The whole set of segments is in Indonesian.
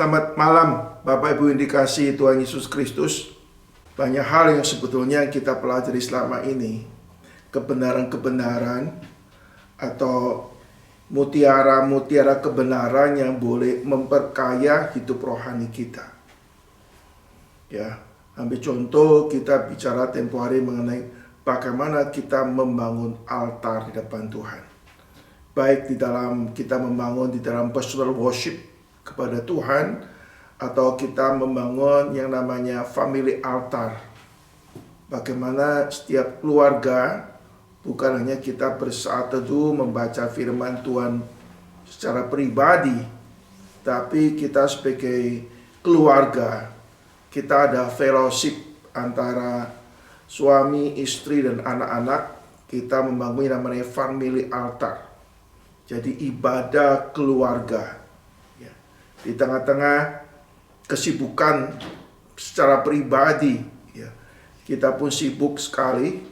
Selamat malam Bapak Ibu yang dikasihi Tuhan Yesus Kristus. Banyak hal yang sebetulnya kita pelajari selama ini, kebenaran-kebenaran atau mutiara-mutiara kebenaran yang boleh memperkaya hidup rohani kita. Ya, ambil contoh kita bicara tempoh hari mengenai bagaimana kita membangun altar di depan Tuhan. Baik di dalam kita membangun di dalam personal worship kepada Tuhan, atau kita membangun yang namanya family altar. Bagaimana setiap keluarga, bukan hanya kita bersaat teduh membaca firman Tuhan secara pribadi, tapi kita sebagai keluarga, kita ada fellowship antara suami, istri, dan anak-anak. Kita membangun yang namanya family altar. Jadi ibadah keluarga. Di tengah-tengah kesibukan secara pribadi, ya, kita pun sibuk sekali,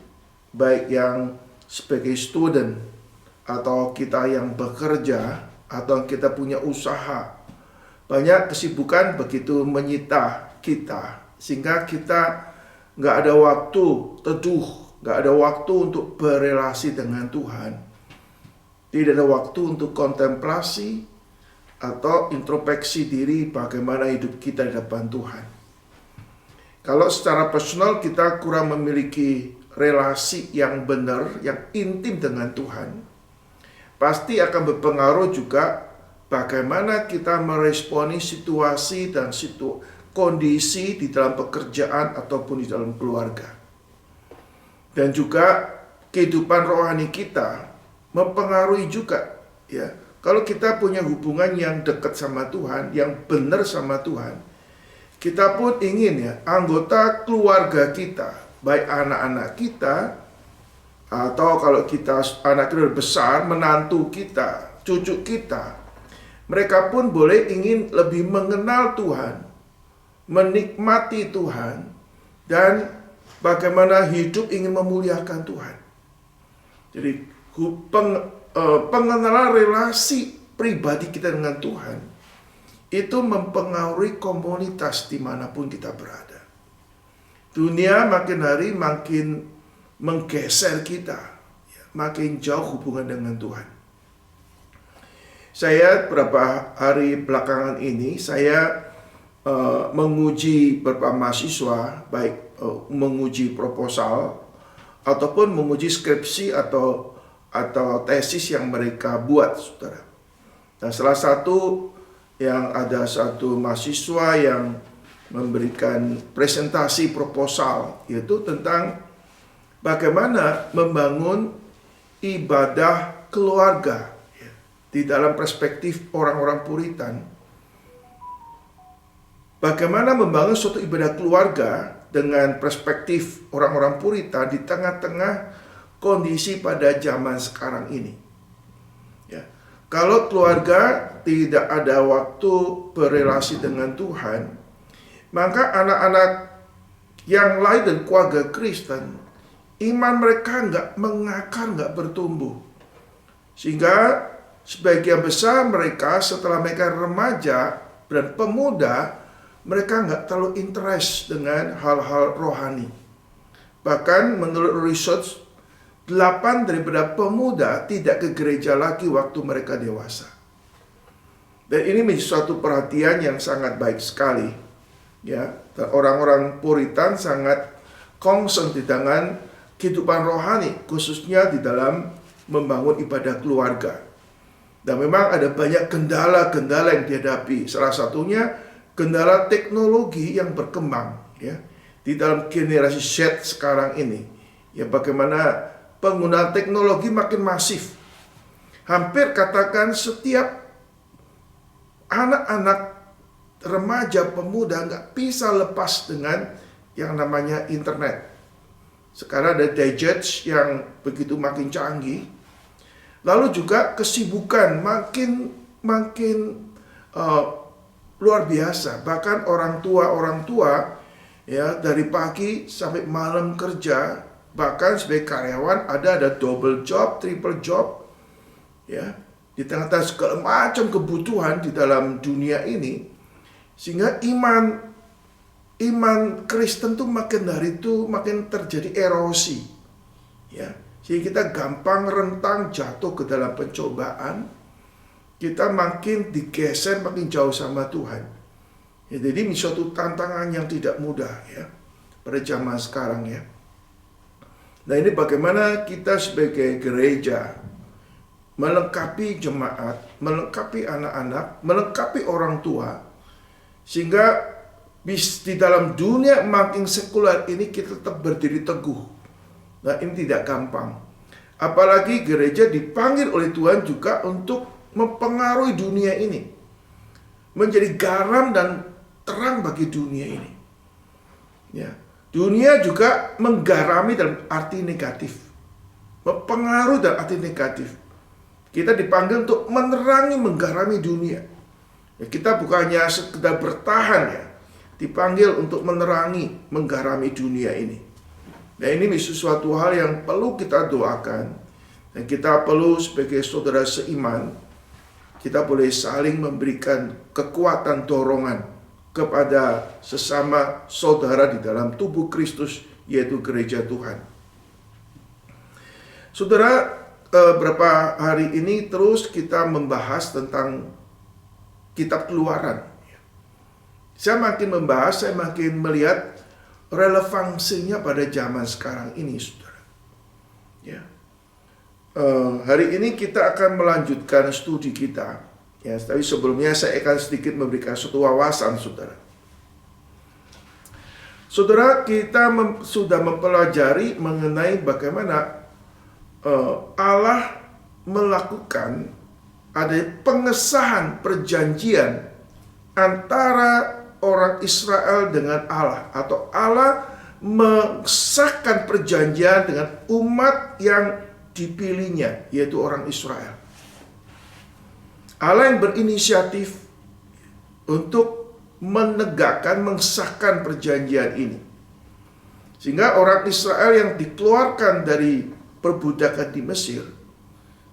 baik yang sebagai student, atau kita yang bekerja, atau kita punya usaha. Banyak kesibukan begitu menyita kita, sehingga kita nggak ada waktu teduh, nggak ada waktu untuk berelasi dengan Tuhan. Tidak ada waktu untuk kontemplasi, atau introspeksi diri bagaimana hidup kita di depan Tuhan. Kalau secara personal kita kurang memiliki relasi yang benar, yang intim dengan Tuhan, pasti akan berpengaruh juga bagaimana kita meresponi situasi dan kondisi di dalam pekerjaan ataupun di dalam keluarga. Dan juga kehidupan rohani kita mempengaruhi juga, ya. Kalau kita punya hubungan yang dekat sama Tuhan, yang benar sama Tuhan, kita pun ingin, ya, anggota keluarga kita, baik anak-anak kita, atau kalau kita anak kita besar, menantu kita, cucu kita, mereka pun boleh ingin lebih mengenal Tuhan, menikmati Tuhan, dan bagaimana hidup ingin memuliakan Tuhan. Jadi pengenalan relasi pribadi kita dengan Tuhan itu mempengaruhi komunitas dimanapun kita berada. Dunia makin hari makin menggeser kita, makin jauh hubungan dengan Tuhan. Saya beberapa hari belakangan ini saya menguji beberapa mahasiswa, baik menguji proposal ataupun menguji skripsi atau tesis yang mereka buat, saudara. Nah, salah satu yang ada satu mahasiswa yang memberikan presentasi proposal, yaitu tentang bagaimana membangun ibadah keluarga, ya, di dalam perspektif orang-orang Puritan. Bagaimana membangun suatu ibadah keluarga dengan perspektif orang-orang Puritan di tengah-tengah kondisi pada zaman sekarang ini. Ya. Kalau keluarga tidak ada waktu berelasi dengan Tuhan, maka anak-anak yang lain dan keluarga Kristen, iman mereka nggak mengakar, nggak bertumbuh. Sehingga sebagian besar mereka setelah mereka remaja dan pemuda, mereka nggak terlalu interest dengan hal-hal rohani. Bahkan menurut research, 8 daripada pemuda tidak ke gereja lagi waktu mereka dewasa. Dan ini menjadi suatu perhatian yang sangat baik sekali. Ya, dan orang-orang Puritan sangat concern dengan kehidupan rohani, khususnya di dalam membangun ibadah keluarga. Dan memang ada banyak kendala-kendala yang dihadapi. Salah satunya kendala teknologi yang berkembang, ya, di dalam generasi Z sekarang ini. Ya, bagaimana penggunaan teknologi makin masif. Hampir katakan setiap anak-anak remaja pemuda nggak bisa lepas dengan yang namanya internet. Sekarang ada gadgets yang begitu makin canggih. Lalu juga kesibukan makin luar biasa. Bahkan orang tua ya, dari pagi sampai malam kerja. Bahkan sebagai karyawan ada double job, triple job, ya, di tengah-tengah segala macam kebutuhan di dalam dunia ini, Sehingga iman Kristen tuh makin hari itu makin terjadi erosi. Ya, sehingga kita gampang rentang jatuh ke dalam pencobaan. Kita makin digeser makin jauh sama Tuhan. Ya, jadi ini suatu tantangan yang tidak mudah ya pada zaman sekarang ya. Nah, ini bagaimana kita sebagai gereja melengkapi jemaat, melengkapi anak-anak, melengkapi orang tua, sehingga di dalam dunia makin sekuler ini kita tetap berdiri teguh. Nah, ini tidak gampang. Apalagi gereja dipanggil oleh Tuhan juga untuk mempengaruhi dunia ini, menjadi garam dan terang bagi dunia ini. Ya. Dunia juga menggarami dalam arti negatif, mempengaruhi dalam arti negatif. Kita dipanggil untuk menerangi, menggarami dunia. Ya, kita bukannya sekedar bertahan ya, dipanggil untuk menerangi, menggarami dunia ini. Nah, ini sesuatu hal yang perlu kita doakan. Dan kita perlu sebagai saudara seiman, kita boleh saling memberikan kekuatan dorongan kepada sesama saudara di dalam tubuh Kristus, yaitu gereja Tuhan. Saudara, beberapa hari ini terus kita membahas tentang kitab Keluaran. Saya makin membahas, saya makin melihat relevansinya pada zaman sekarang ini, saudara. Ya. Hari ini kita akan melanjutkan studi kita. Ya, tapi sebelumnya saya akan sedikit memberikan suatu wawasan, saudara. Saudara, kita sudah mempelajari mengenai bagaimana Allah melakukan ada pengesahan perjanjian antara orang Israel dengan Allah, atau Allah mengesahkan perjanjian dengan umat yang dipilihnya, yaitu orang Israel. Allah yang berinisiatif untuk menegakkan, mengesahkan perjanjian ini. Sehingga orang Israel yang dikeluarkan dari perbudakan di Mesir,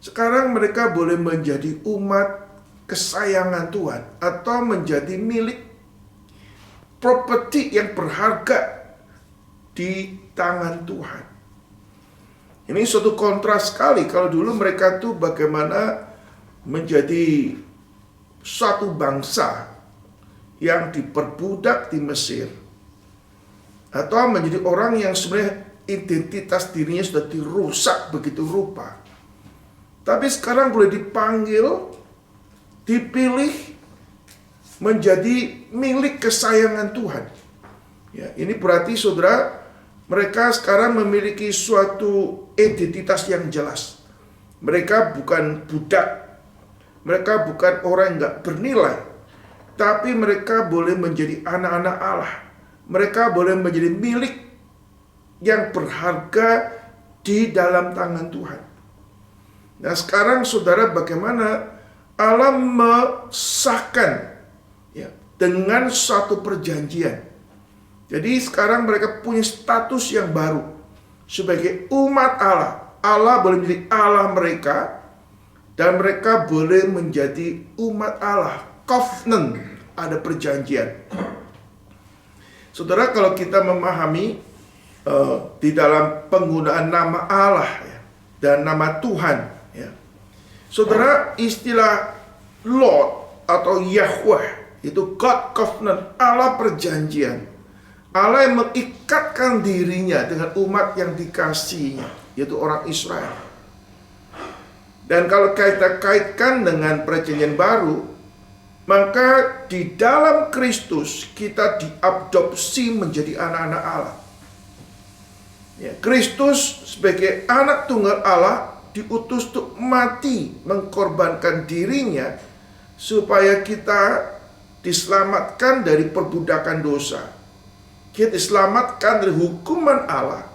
sekarang mereka boleh menjadi umat kesayangan Tuhan, atau menjadi milik properti yang berharga di tangan Tuhan. Ini suatu kontras sekali. Kalau dulu mereka tuh bagaimana menjadi suatu bangsa yang diperbudak di Mesir, atau menjadi orang yang sebenarnya identitas dirinya sudah dirusak begitu rupa. Tapi sekarang boleh dipanggil, dipilih menjadi milik kesayangan Tuhan. Ya, ini berarti saudara, mereka sekarang memiliki suatu identitas yang jelas. Mereka bukan budak. Mereka bukan orang yang gak bernilai, tapi mereka boleh menjadi anak-anak Allah. Mereka boleh menjadi milik yang berharga di dalam tangan Tuhan. Nah, sekarang saudara, bagaimana Allah mengesahkan ya, dengan suatu perjanjian. Jadi sekarang mereka punya status yang baru sebagai umat Allah. Allah boleh menjadi Allah mereka, dan mereka boleh menjadi umat Allah. Covenant, ada perjanjian. Saudara, kalau kita memahami di dalam penggunaan nama Allah ya, dan nama Tuhan ya, saudara, istilah Lord atau Yahweh itu God Covenant, Allah perjanjian. Allah yang mengikatkan dirinya dengan umat yang dikasihinya, yaitu orang Israel. Dan kalau kita kaitkan dengan perjanjian baru, maka di dalam Kristus kita diadopsi menjadi anak-anak Allah. Ya, Kristus sebagai anak tunggal Allah diutus untuk mati, mengkorbankan dirinya supaya kita diselamatkan dari perbudakan dosa. Kita diselamatkan dari hukuman Allah.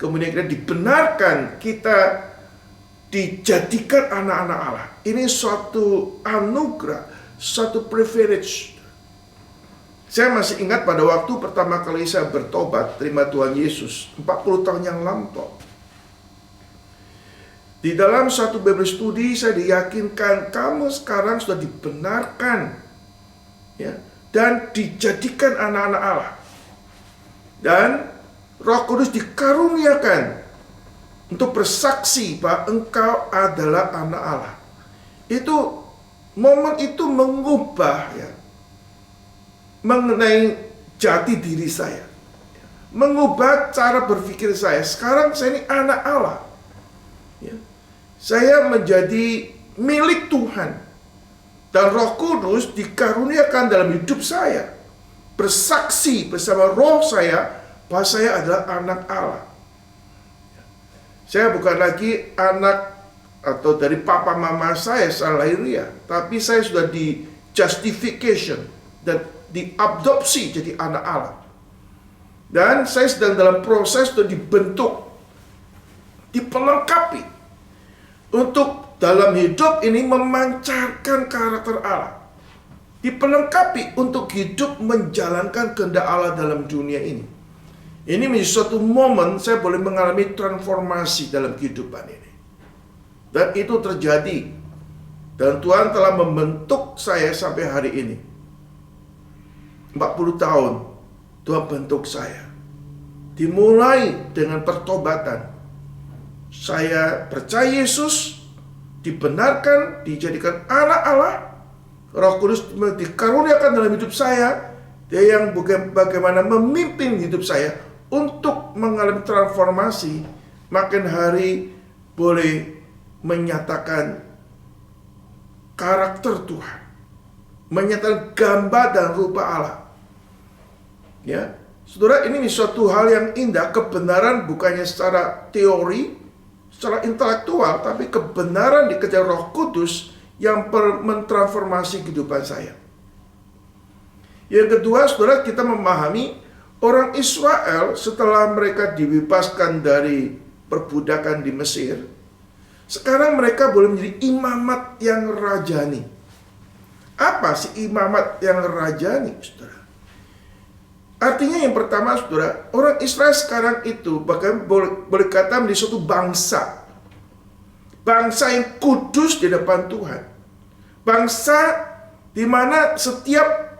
Kemudian kita dibenarkan, kita dijadikan anak-anak Allah. Ini suatu anugerah, suatu privilege. Saya masih ingat pada waktu pertama kali saya bertobat, terima Tuhan Yesus, 40 tahun yang lampau. Di dalam satu Bible study saya diyakinkan, kamu sekarang sudah dibenarkan ya, dan dijadikan anak-anak Allah. Dan Roh Kudus dikaruniakan untuk bersaksi bahwa engkau adalah anak Allah. Momen itu mengubah mengenai jati diri saya. Mengubah cara berpikir saya. Sekarang saya ini anak Allah. Saya menjadi milik Tuhan. Dan Roh Kudus dikaruniakan dalam hidup saya. Bersaksi bersama roh saya bahwa saya adalah anak Allah. Saya bukan lagi anak atau dari papa mama saya secara lahiriah, tapi saya sudah di justification dan diadopsi jadi anak Allah. Dan saya sedang dalam proses untuk dibentuk, dipelengkapi untuk dalam hidup ini memancarkan karakter Allah. Dipelengkapi untuk hidup menjalankan kehendak Allah dalam dunia ini. Ini menjadi suatu momen saya boleh mengalami transformasi dalam kehidupan ini. Dan itu terjadi. Dan Tuhan telah membentuk saya sampai hari ini. 40 tahun Tuhan bentuk saya. Dimulai dengan pertobatan. Saya percaya Yesus, dibenarkan, dijadikan anak Allah. Roh Kudus dikaruniakan dalam hidup saya. Dia yang bagaimana memimpin hidup saya untuk mengalami transformasi. Makin hari boleh menyatakan karakter Tuhan, menyatakan gambar dan rupa Allah. Ya, saudara, ini suatu hal yang indah. Kebenaran bukannya secara teori, secara intelektual, tapi kebenaran dikejar Roh Kudus yang mentransformasi kehidupan saya. Yang kedua, saudara, kita memahami orang Israel setelah mereka dibebaskan dari perbudakan di Mesir, sekarang mereka boleh menjadi imamat yang rajani. Apa sih imamat yang rajani, saudara? Artinya yang pertama, saudara, orang Israel sekarang itu bahkan boleh kata menjadi suatu bangsa. Bangsa yang kudus di depan Tuhan. Bangsa di mana setiap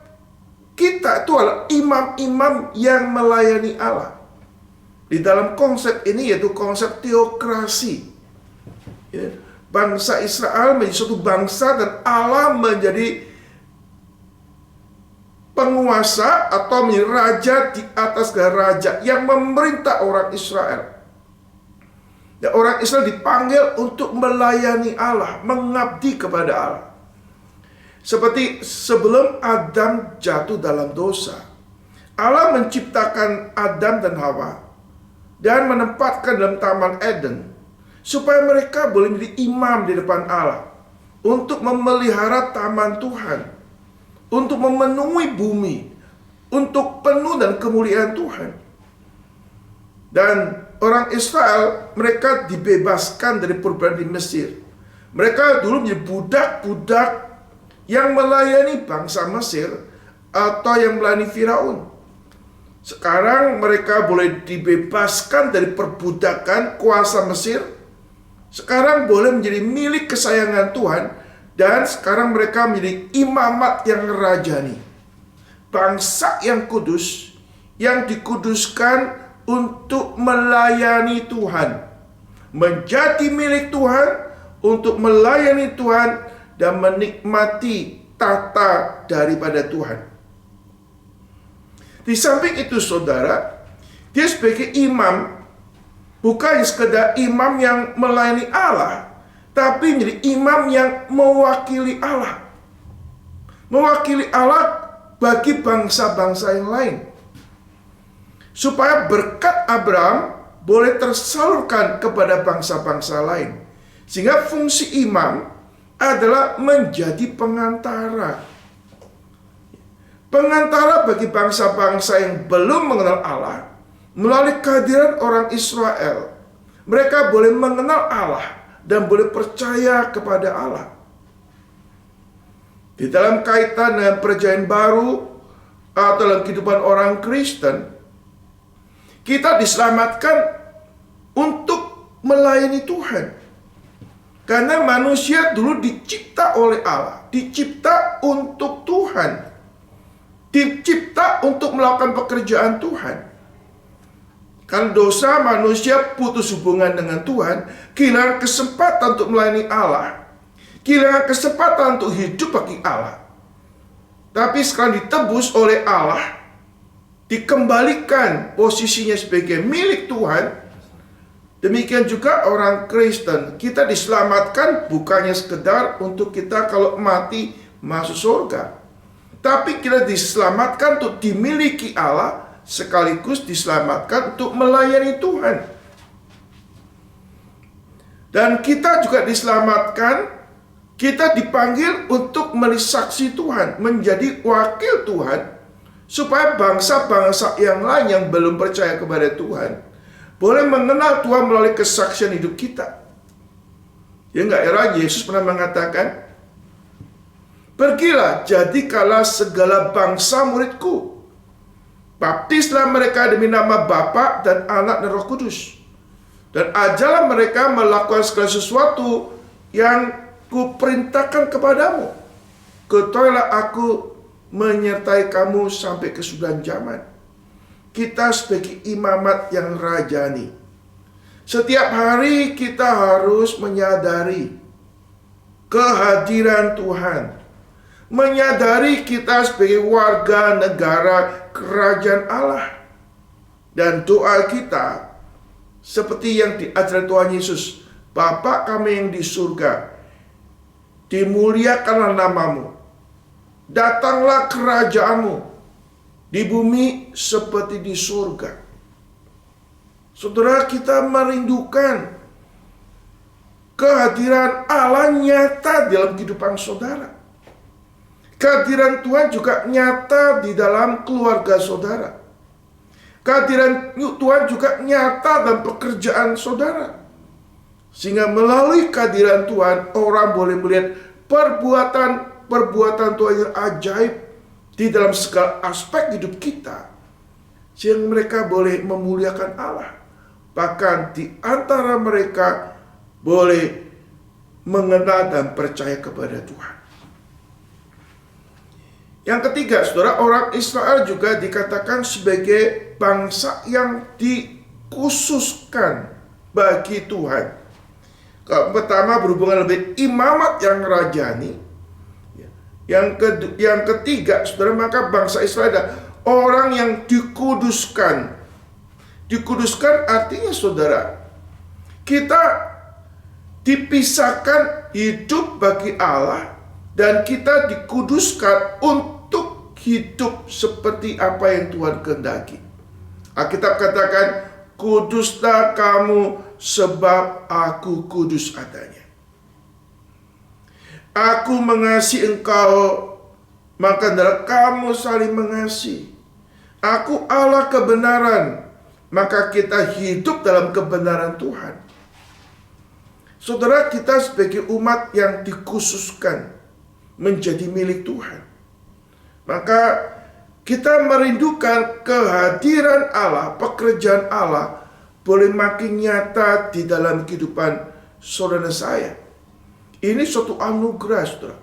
kita itu adalah imam-imam yang melayani Allah. Di dalam konsep ini yaitu konsep teokrasi. Bangsa Israel menjadi suatu bangsa dan Allah menjadi penguasa atau menjadi raja di atas segala raja yang memerintah orang Israel. Dan orang Israel dipanggil untuk melayani Allah, mengabdi kepada Allah. Seperti sebelum Adam jatuh dalam dosa, Allah menciptakan Adam dan Hawa dan menempatkan dalam Taman Eden supaya mereka boleh menjadi imam di depan Allah untuk memelihara taman Tuhan, untuk memenuhi bumi, untuk penuh dan kemuliaan Tuhan. Dan orang Israel, mereka dibebaskan dari perbudakan di Mesir. Mereka dulu menjadi budak-budak yang melayani bangsa Mesir atau yang melayani Firaun. Sekarang mereka boleh dibebaskan dari perbudakan kuasa Mesir. Sekarang boleh menjadi milik kesayangan Tuhan. Dan sekarang mereka menjadi imamat yang rajani. Bangsa yang kudus, yang dikuduskan untuk melayani Tuhan. Menjadi milik Tuhan, untuk melayani Tuhan, dan menikmati tata daripada Tuhan. Di samping itu, saudara, dia sebagai imam, bukan sekedar imam yang melayani Allah, tapi menjadi imam yang mewakili Allah. Mewakili Allah bagi bangsa-bangsa yang lain. Supaya berkat Abraham boleh tersalurkan kepada bangsa-bangsa lain. Sehingga fungsi imam adalah menjadi pengantara. Pengantara bagi bangsa-bangsa yang belum mengenal Allah. Melalui kehadiran orang Israel, mereka boleh mengenal Allah dan boleh percaya kepada Allah. Di dalam kaitan dengan perjanjian baru atau dalam kehidupan orang Kristen, kita diselamatkan untuk melayani Tuhan. Karena manusia dulu dicipta oleh Allah, dicipta untuk Tuhan. dicipta untuk melakukan pekerjaan Tuhan. Kan dosa manusia putus hubungan dengan Tuhan, kehilangan kesempatan untuk melayani Allah, kehilangan kesempatan untuk hidup bagi Allah. Tapi sekarang ditebus oleh Allah, dikembalikan posisinya sebagai milik Tuhan. Demikian juga orang Kristen, kita diselamatkan bukannya sekedar untuk kita kalau mati masuk surga, tapi kita diselamatkan untuk dimiliki Allah, sekaligus diselamatkan untuk melayani Tuhan. Dan kita juga diselamatkan, kita dipanggil untuk menjadi saksi Tuhan, menjadi wakil Tuhan, supaya bangsa-bangsa yang lain yang belum percaya kepada Tuhan boleh mengenal Tuhan melalui kesaksian hidup kita. Ya enggak, era Yesus pernah mengatakan, "Pergilah, jadikanlah segala bangsa muridku. Baptislah mereka demi nama Bapa dan Anak dan Roh Kudus. Dan ajarlah mereka melakukan segala sesuatu yang kuperintahkan kepadamu. Ketahuilah aku menyertai kamu sampai kesudahan zaman." Kita sebagai imamat yang rajani, setiap hari kita harus menyadari kehadiran Tuhan, menyadari kita sebagai warga negara kerajaan Allah. Dan doa kita seperti yang diajarkan Tuhan Yesus, "Bapa kami yang di surga, dimuliakanlah namamu, datanglah kerajaanmu di bumi seperti di surga." Saudara, kita merindukan kehadiran Allah nyata dalam kehidupan saudara. Kehadiran Tuhan juga nyata di dalam keluarga saudara. Kehadiran Tuhan juga nyata dalam pekerjaan saudara. Sehingga melalui kehadiran Tuhan, orang boleh melihat perbuatan Tuhan yang ajaib di dalam segala aspek hidup kita, sehingga mereka boleh memuliakan Allah. Bahkan di antara mereka boleh mengenal dan percaya kepada Tuhan. Yang ketiga, saudara, orang Israel juga dikatakan sebagai bangsa yang dikhususkan bagi Tuhan. Pertama, berhubungan lebih imamat yang rajani. Yang ketiga, saudara, maka bangsa Israel adalah orang yang dikuduskan. Dikuduskan artinya, saudara, kita dipisahkan hidup bagi Allah, dan kita dikuduskan untuk hidup seperti apa yang Tuhan kehendaki. Alkitab katakan, "Kuduslah kamu sebab aku kudus adanya. Aku mengasihi engkau, maka hendaklah kamu saling mengasihi. Aku Allah kebenaran, maka kita hidup dalam kebenaran Tuhan." Saudara, kita sebagai umat yang dikhususkan menjadi milik Tuhan, maka kita merindukan kehadiran Allah, pekerjaan Allah boleh makin nyata di dalam kehidupan saudara saya. Ini suatu anugerah, saudara.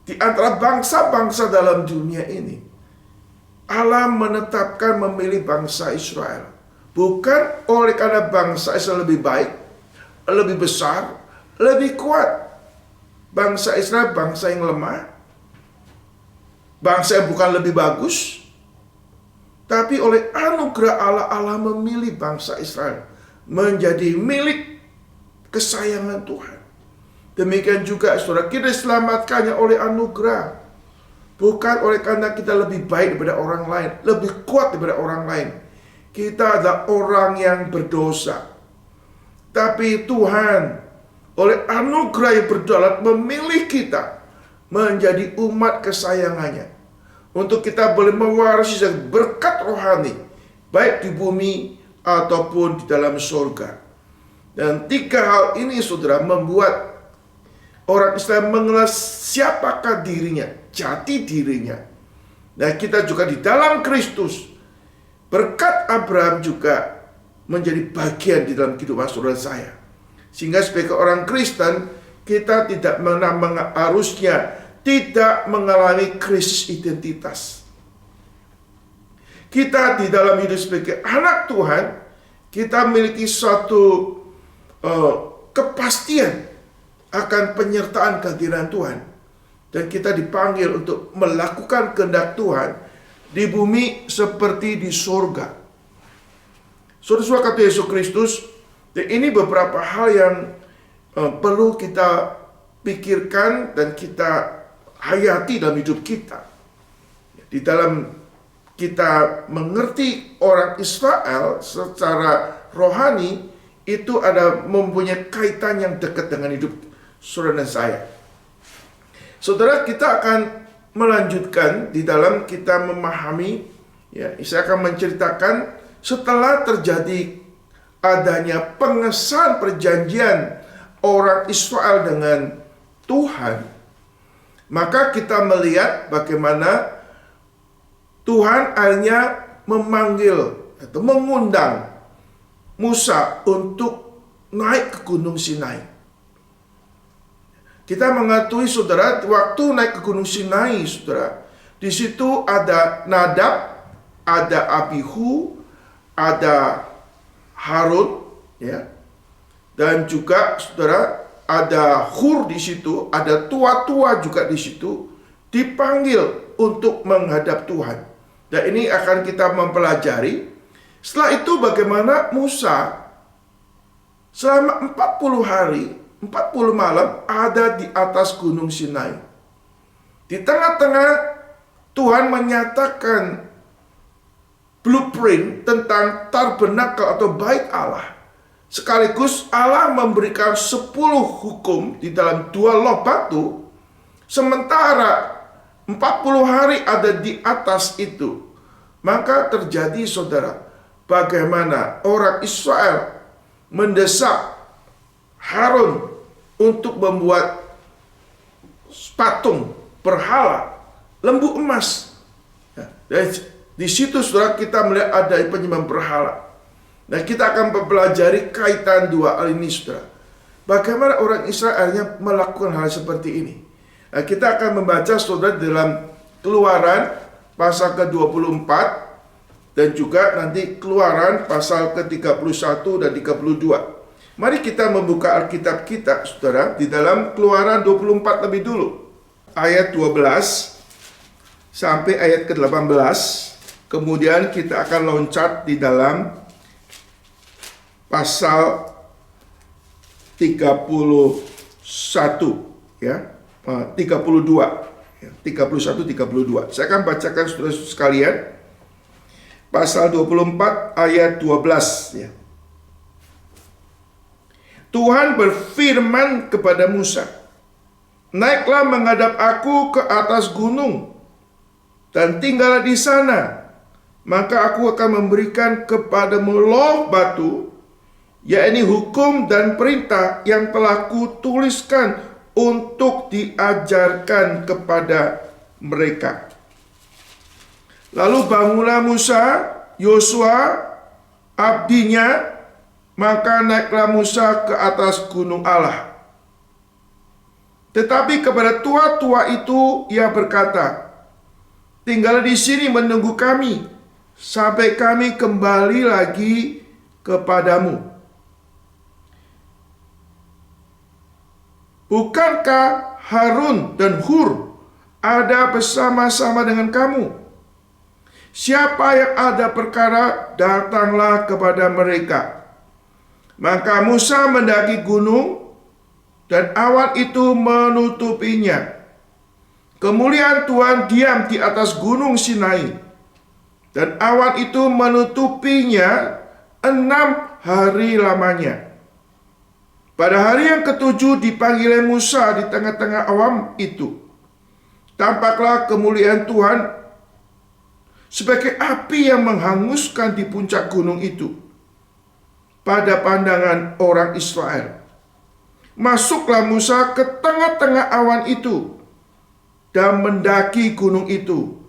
Di antara bangsa-bangsa dalam dunia ini, Allah menetapkan memilih bangsa Israel. Bukan oleh karena bangsa Israel lebih baik, lebih besar, lebih kuat. Bangsa Israel bangsa yang lemah, bangsa yang bukan lebih bagus. Tapi oleh anugerah Allah, Allah memilih bangsa Israel menjadi milik kesayangan Tuhan. Demikian juga, saudara, kita diselamatkannya oleh anugerah. Bukan oleh karena kita lebih baik daripada orang lain, lebih kuat daripada orang lain. Kita adalah orang yang berdosa. Tapi Tuhan, oleh anugerah yang berdaulat, memilih kita menjadi umat kesayangannya. Untuk kita boleh mewarisi berkat rohani, baik di bumi ataupun di dalam surga. Dan tiga hal ini, saudara, membuat orang Israel mengenal siapakah dirinya, jati dirinya. Dan kita juga di dalam Kristus, berkat Abraham juga menjadi bagian di dalam kehidupan saudara saya. Sehingga sebagai orang Kristen, kita harusnya tidak mengalami krisis identitas. kita di dalam hidup sebagai anak Tuhan, kita memiliki suatu kepastian akan penyertaan kehadiran Tuhan. Dan kita dipanggil untuk melakukan kehendak Tuhan di bumi seperti di surga. Saudara-saudara kata Yesus Kristus, dan ini beberapa hal yang perlu kita pikirkan dan kita hayati dalam hidup kita. Di dalam kita mengerti orang Israel secara rohani, itu ada mempunyai kaitan yang dekat dengan hidup saudara dan saya. Saudara, kita akan melanjutkan di dalam kita memahami, ya, saya akan menceritakan setelah terjadi adanya pengesahan perjanjian orang Israel dengan Tuhan, maka kita melihat bagaimana Tuhan akhirnya memanggil atau mengundang Musa untuk naik ke Gunung Sinai. Kita mengetahui, saudara, waktu naik ke Gunung Sinai, saudara, di situ ada Nadab, ada Abihu, ada Harun, ya, dan juga, saudara, ada Hur di situ, ada tua-tua juga di situ, dipanggil untuk menghadap Tuhan. Dan ini akan kita mempelajari. Setelah itu bagaimana Musa selama 40 hari, 40 malam ada di atas Gunung Sinai. Di tengah-tengah Tuhan menyatakan blueprint tentang tabernakel atau bait Allah. Sekaligus Allah memberikan 10 hukum di dalam 2 loh batu. Sementara 40 hari ada di atas itu. Maka terjadi, saudara, bagaimana orang Israel mendesak Harun untuk membuat patung berhala lembu emas. Dan di situ, saudara, kita melihat ada penyembahan berhala. Nah, kita akan mempelajari kaitan dua hal ini, saudara. Bagaimana orang Israelnya melakukan hal seperti ini. Nah, kita akan membaca, saudara, dalam Keluaran pasal ke-24 dan juga nanti Keluaran pasal ke-31 dan 32. Mari kita membuka Alkitab kita, saudara, di dalam Keluaran 24 lebih dulu. Ayat 12 sampai ayat ke-18. Kemudian kita akan loncat di dalam pasal 31, ya, 32, ya, 31, 32. Saya akan bacakan, saudara sekalian, pasal 24 ayat 12, ya. Tuhan berfirman kepada Musa, "Naiklah menghadap aku ke atas gunung dan tinggallah di sana. Maka aku akan memberikan kepadamu loh batu, yakni hukum dan perintah yang telah kutuliskan untuk diajarkan kepada mereka." Lalu bangunlah Musa, Yosua, abdinya, maka naiklah Musa ke atas gunung Allah. Tetapi kepada tua-tua itu ia berkata, "Tinggallah di sini menunggu kami, sampai kami kembali lagi kepadamu. Bukankah Harun dan Hur ada bersama-sama dengan kamu? Siapa yang ada perkara, datanglah kepada mereka." Maka Musa mendaki gunung, dan awan itu menutupinya. Kemuliaan Tuhan diam di atas gunung Sinai, dan awan itu menutupinya 6 hari lamanya. Pada hari yang ke-7 dipanggil Musa di tengah-tengah awan itu. Tampaklah kemuliaan Tuhan sebagai api yang menghanguskan di puncak gunung itu pada pandangan orang Israel. Masuklah Musa ke tengah-tengah awan itu dan mendaki gunung itu.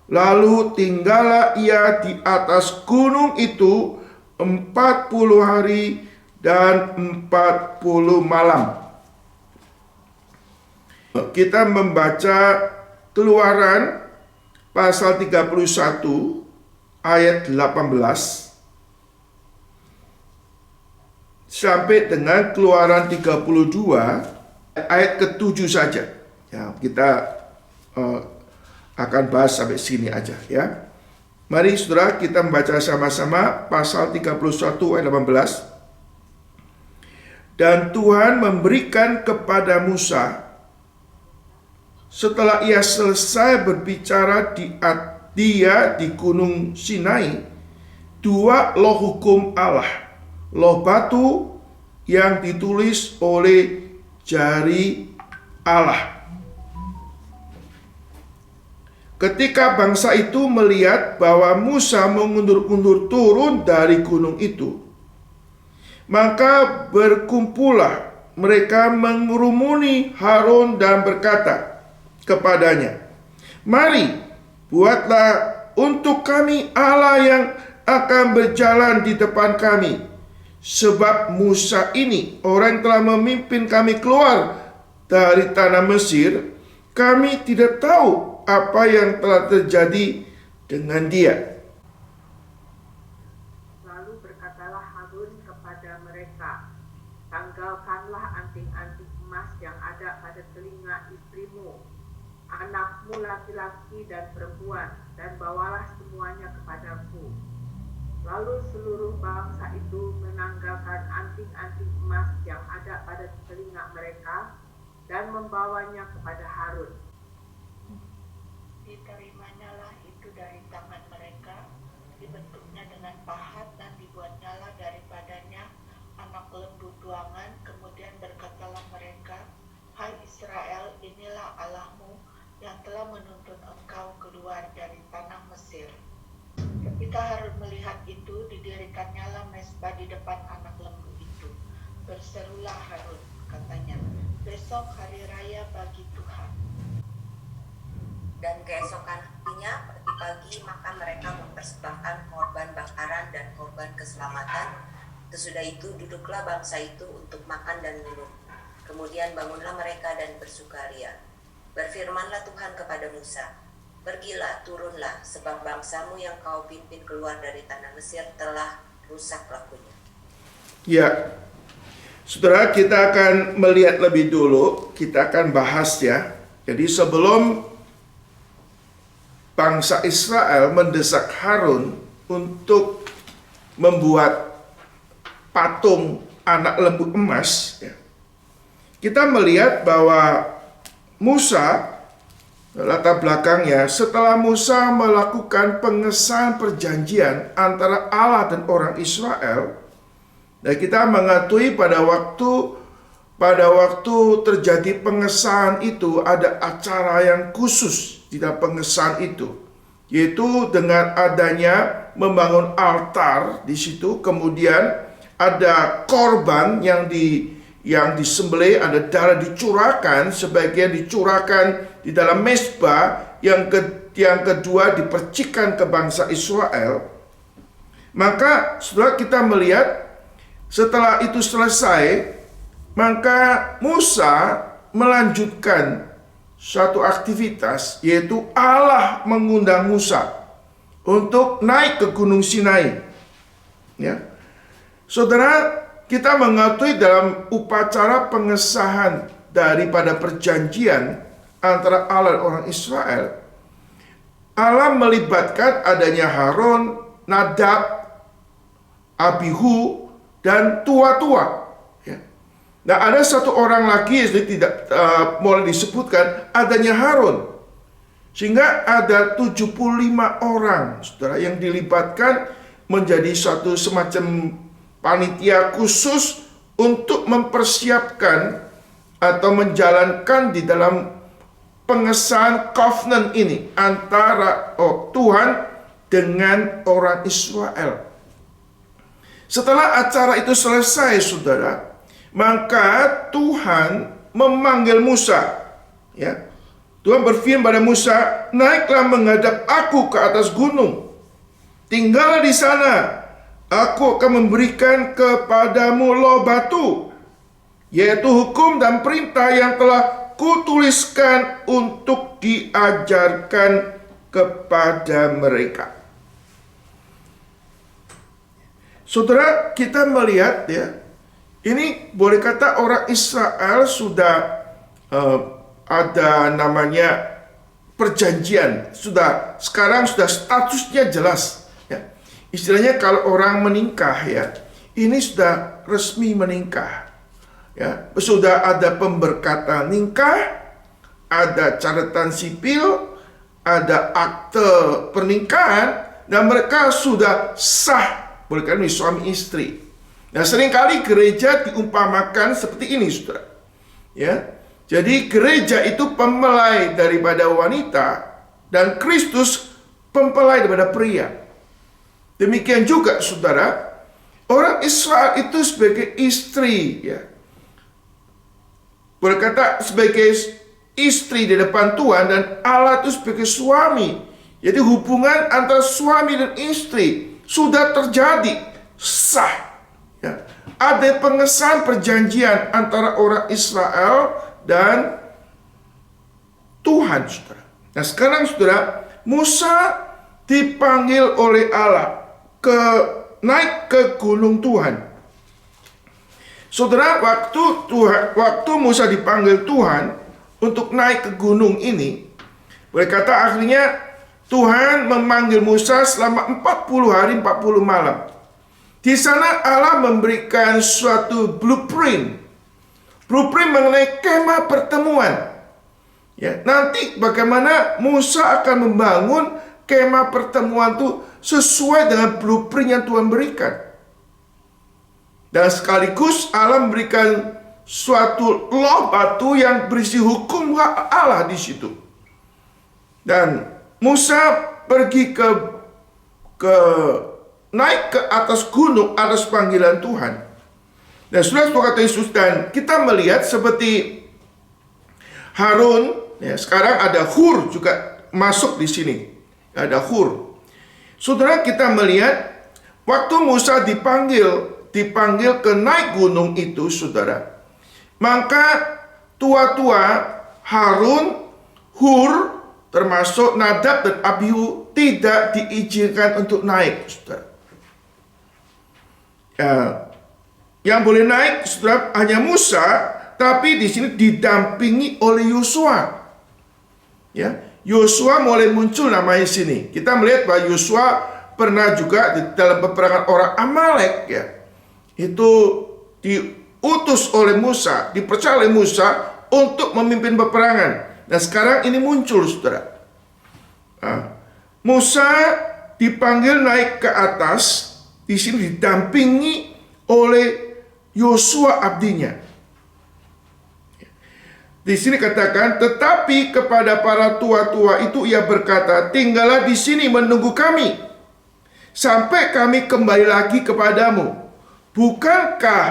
Lalu tinggallah ia di atas gunung itu 40 hari dan 40 malam. Kita membaca Keluaran pasal 31 ayat 18 sampai dengan Keluaran 32 ayat ke-7 saja. Ya, kita akan bahas sampai sini aja ya. Mari saudara kita membaca sama-sama pasal 31 ayat 18. Dan Tuhan memberikan kepada Musa setelah ia selesai berbicara dia di Gunung Sinai, 2 loh hukum Allah, loh batu yang ditulis oleh jari Allah. Ketika bangsa itu melihat bahwa Musa mengundur-undur turun dari gunung itu, maka berkumpullah mereka mengerumuni Harun dan berkata kepadanya, "Mari, buatlah untuk kami Allah yang akan berjalan di depan kami. Sebab Musa ini orang yang telah memimpin kami keluar dari tanah Mesir, kami tidak tahu apa yang telah terjadi dengan dia." Lalu berkatalah Harun kepada mereka, "Tanggalkanlah anting-anting emas yang ada pada telinga istrimu, anakmu laki-laki dan perempuan, dan bawalah semuanya kepadaku." Lalu seluruh bangsa itu menanggalkan anting-anting emas yang ada pada telinga mereka dan membawanya kepada Harun. Diterimanya itu dari tangan mereka, dibentuknya dengan pahat dan dibuatnyalah daripadanya anak lembu tuangan. Kemudian berkatalah mereka, "Hai Israel, inilah Allahmu yang telah menuntun engkau keluar dari tanah Mesir." Ketika Harun melihat itu, didirikannya mezbah di depan anak lembu itu. Berserulah Harun, katanya, "Besok hari raya bagi Tuhan." Dan keesokan harinya pagi-pagi maka mereka mempersembahkan korban bakaran dan korban keselamatan. Sesudah itu duduklah bangsa itu untuk makan dan minum. Kemudian bangunlah mereka dan bersukaria. Berfirmanlah Tuhan kepada Musa, "Pergilah, turunlah, sebab bangsamu yang kau pimpin keluar dari tanah Mesir telah rusak lakunya." Ya, saudara, kita akan melihat lebih dulu, kita akan bahas ya. Jadi sebelum bangsa Israel mendesak Harun untuk membuat patung anak lembu emas, ya, kita melihat bahwa Musa, latar belakangnya, setelah Musa melakukan pengesahan perjanjian antara Allah dan orang Israel, dan kita mengetahui pada waktu terjadi pengesahan itu ada acara yang khusus di dalam pengesahan itu, yaitu dengan adanya membangun altar di situ, kemudian ada korban yang disembelih, ada darah dicurahkan, sebagian dicurahkan di dalam mezbah, yang kedua dipercikan ke bangsa Israel. Maka setelah kita melihat, setelah itu selesai, maka Musa melanjutkan suatu aktivitas, yaitu Allah mengundang Musa untuk naik ke Gunung Sinai. Ya, saudara, kita mengetahui dalam upacara pengesahan daripada perjanjian antara Allah dan orang Israel, Allah melibatkan adanya Harun, Nadab, Abihu, dan tua-tua. Ya. Nah, ada satu orang lagi yang tidak boleh disebutkan, adanya Harun. Sehingga ada 75 orang, saudara, yang dilibatkan menjadi suatu semacam panitia khusus untuk mempersiapkan atau menjalankan di dalam pengesahan covenant ini antara Tuhan dengan orang Israel. Setelah acara itu selesai, saudara, maka Tuhan memanggil Musa. Ya, Tuhan berfirman pada Musa, "Naiklah menghadap aku ke atas gunung. Tinggallah di sana. Aku akan memberikan kepadamu loh batu, yaitu hukum dan perintah yang telah kutuliskan untuk diajarkan kepada mereka." Saudara, kita melihat ya, ini boleh kata orang Israel sudah ada namanya perjanjian, sekarang sudah statusnya jelas ya. Istilahnya kalau orang menikah ya, ini sudah resmi menikah ya, sudah ada pemberkatan nikah, ada catatan sipil, ada akte pernikahan, dan mereka sudah sah, boleh kata suami istri. Nah, seringkali gereja diumpamakan seperti ini, saudara. Ya, jadi gereja itu pempelai daripada wanita, dan Kristus pempelai daripada pria. Demikian juga, saudara, orang Israel itu sebagai istri, ya, boleh kata sebagai istri di depan Tuhan, dan Allah itu sebagai suami. Jadi hubungan antara suami dan istri sudah terjadi, sah ya. Ada pengesahan perjanjian antara orang Israel dan Tuhan, saudara. Nah, sekarang saudara, Musa dipanggil oleh Allah naik ke gunung Tuhan. Saudara, waktu Musa dipanggil Tuhan untuk naik ke gunung ini, boleh kata akhirnya Tuhan memanggil Musa selama 40 hari 40 malam. Di sana Allah memberikan suatu blueprint mengenai kemah pertemuan. Ya, nanti bagaimana Musa akan membangun kemah pertemuan itu sesuai dengan blueprint yang Tuhan berikan. Dan sekaligus Allah memberikan suatu loh batu yang berisi hukum Allah di situ. Dan Musa pergi naik ke atas gunung atas panggilan Tuhan. Dan sudah kata Yesus, dan kita melihat seperti Harun, ya, sekarang ada Hur juga masuk di sini. Ada Hur. Saudara, kita melihat waktu Musa dipanggil ke naik gunung itu, saudara, maka tua-tua Harun, Hur, termasuk Nadab dan Abihu tidak diizinkan untuk naik, saudara. Ya, yang boleh naik, saudara, hanya Musa, tapi di sini didampingi oleh Yosua. Ya, Yosua mulai muncul namanya di sini. Kita melihat bahwa Yosua pernah juga di dalam peperangan orang Amalek, ya, itu diutus oleh Musa, dipercaya oleh Musa untuk memimpin peperangan. Nah, sekarang ini muncul, saudara. Musa dipanggil naik ke atas, di sini didampingi oleh Yosua abdinya. Di sini katakan, tetapi kepada para tua-tua itu ia berkata, tinggallah di sini menunggu kami, sampai kami kembali lagi kepadamu. Bukankah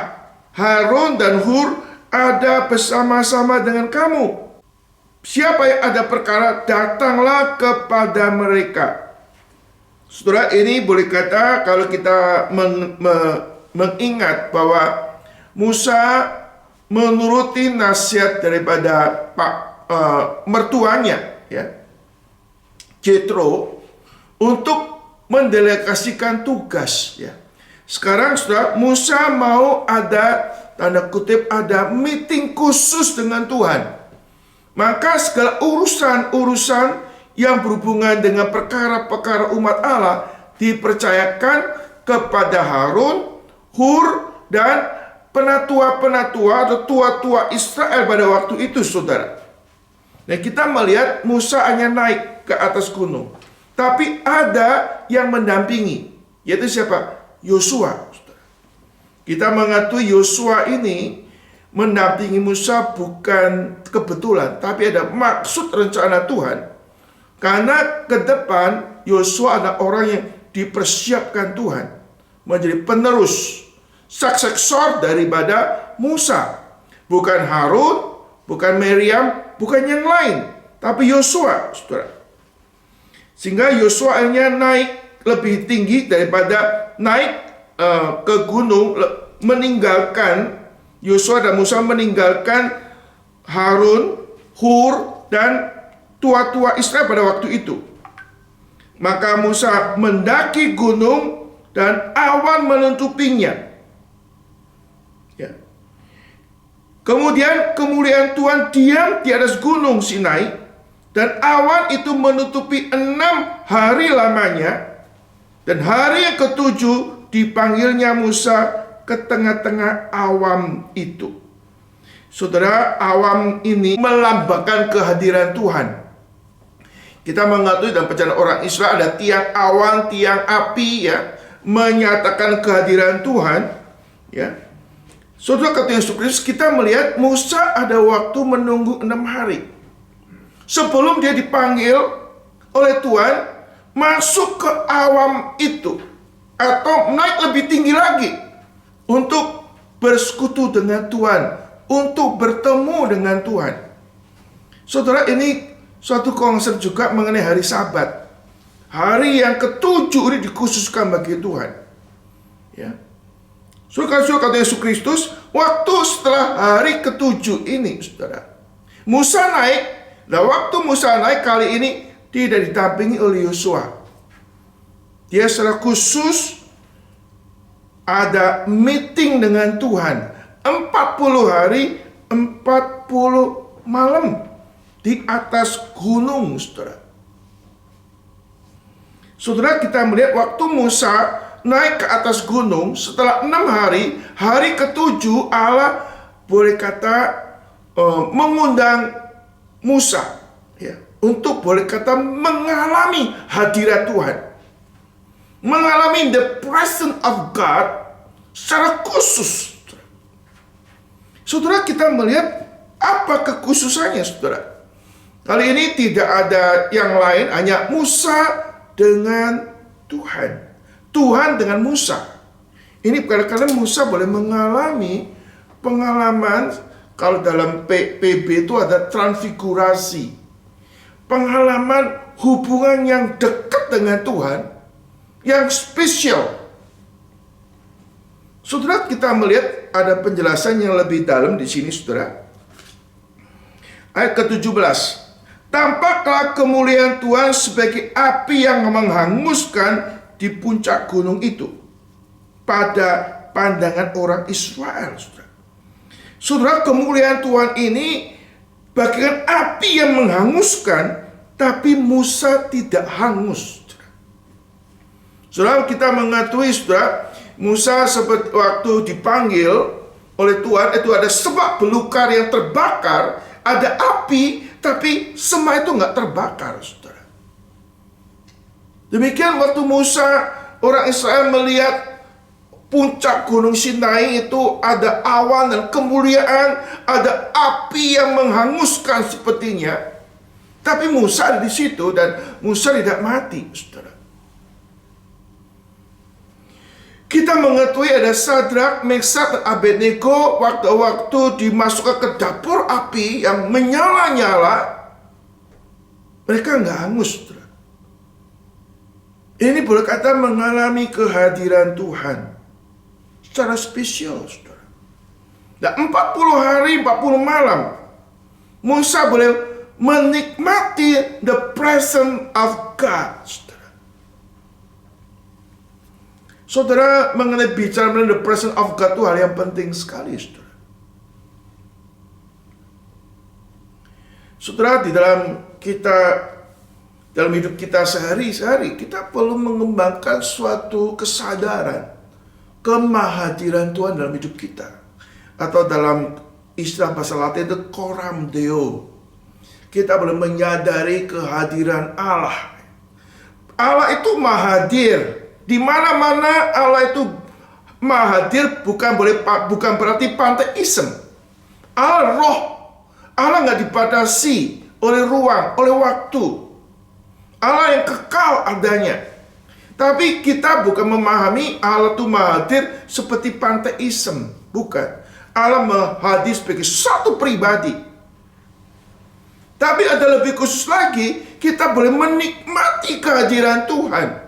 Harun dan Hur ada bersama-sama dengan kamu? Siapa yang ada perkara, datanglah kepada mereka. Saudara, ini boleh kata kalau kita mengingat bahwa Musa menuruti nasihat daripada mertuanya, ya, Jethro, untuk mendelegasikan tugas, ya. Sekarang saudara, Musa mau ada, tanda kutip, ada meeting khusus dengan Tuhan. Maka segala urusan-urusan yang berhubungan dengan perkara-perkara umat Allah dipercayakan kepada Harun, Hur, dan penatua-penatua atau tua-tua Israel pada waktu itu, saudara. Nah, kita melihat Musa hanya naik ke atas gunung, tapi ada yang mendampingi, yaitu siapa? Yosua. Kita mengakui Yosua ini mendampingi Musa bukan kebetulan, tapi ada maksud rencana Tuhan. Karena ke depan Yosua adalah orang yang dipersiapkan Tuhan menjadi penerus, suksesor daripada Musa. Bukan Harun, bukan Miriam, bukan yang lain, tapi Yosua, saudara. Sehingga Yosua hanya naik lebih tinggi daripada naik ke gunung, meninggalkan Yosua dan Musa meninggalkan Harun, Hur, dan tua-tua Israel pada waktu itu. Maka Musa mendaki gunung dan awan menutupinya. Ya. Kemudian kemuliaan Tuhan diam di atas gunung Sinai, dan awan itu menutupi 6 hari lamanya, dan hari yang ke-7 dipanggilnya Musa ke tengah-tengah awan itu. Saudara, awan ini melambangkan kehadiran Tuhan. Kita mengetahui dalam perjalanan orang Israel ada tiang awan, tiang api, ya, menyatakan kehadiran Tuhan, ya. Saudara, kata Yesus Kristus, kita melihat Musa ada waktu menunggu 6 hari sebelum dia dipanggil oleh Tuhan masuk ke awan itu, atau naik lebih tinggi lagi untuk bersekutu dengan Tuhan, untuk bertemu dengan Tuhan. Saudara, ini suatu konsep juga mengenai hari Sabat. Hari yang ke-7 ini dikhususkan bagi Tuhan. Ya. Saudara, kata Yesus Kristus, waktu setelah hari ke-7 ini, saudara, Musa naik. Nah, waktu Musa naik kali ini tidak didampingi oleh Yosua. Dia secara khusus ada meeting dengan Tuhan 40 hari 40 malam di atas gunung, saudara. Saudara, kita melihat waktu Musa naik ke atas gunung setelah 6 hari, hari ke-7 Allah boleh kata mengundang Musa, ya, untuk boleh kata mengalami hadirat Tuhan, mengalami the presence of God secara khusus. Saudara, kita melihat apa kekhususannya, saudara. Kali ini tidak ada yang lain, hanya Musa dengan Tuhan. Tuhan dengan Musa. Ini kadang-kadang Musa boleh mengalami pengalaman, kalau dalam PB itu ada transfigurasi. Pengalaman hubungan yang dekat dengan Tuhan, yang spesial. Saudara, kita melihat ada penjelasan yang lebih dalam di sini, saudara. Ayat ke-17. Tampaklah kemuliaan Tuhan sebagai api yang menghanguskan di puncak gunung itu pada pandangan orang Israel, saudara. Saudara, kemuliaan Tuhan ini bagaikan api yang menghanguskan, tapi Musa tidak hangus. Saudara, kita mengetahui, saudara, Musa seperti waktu dipanggil oleh Tuhan itu ada semak belukar yang terbakar, ada api, tapi semak itu nggak terbakar, saudara. Demikian waktu Musa, orang Israel melihat puncak gunung Sinai itu ada awan dan kemuliaan, ada api yang menghanguskan sepertinya. Tapi Musa ada di situ dan Musa tidak mati, saudara. Kita mengetahui ada Sadrak, Meshak, dan Abednego waktu-waktu dimasukkan ke dapur api yang menyala-nyala, mereka nggak hangus, saudara. Ini boleh kata mengalami kehadiran Tuhan secara spesial, saudara. Dan 40 hari 40 malam Musa boleh menikmati the presence of God, saudara. Saudara, mengenai bicara mengenai the presence of God itu hal yang penting sekali, saudara. Saudara, di dalam hidup kita sehari-hari, kita perlu mengembangkan suatu kesadaran kemahadiran Tuhan dalam hidup kita. Atau dalam istilah bahasa Latin itu coram Deo. Kita boleh menyadari kehadiran Allah. Allah itu mahadir. Di mana-mana Allah itu mahadir, bukan berarti panteisme. Allah roh. Allah nggak dibatasi oleh ruang, oleh waktu. Allah yang kekal adanya. Tapi kita bukan memahami Allah itu mahadir seperti panteisme. Bukan. Allah mahadir sebagai satu pribadi. Tapi ada lebih khusus lagi, kita boleh menikmati kehadiran Tuhan.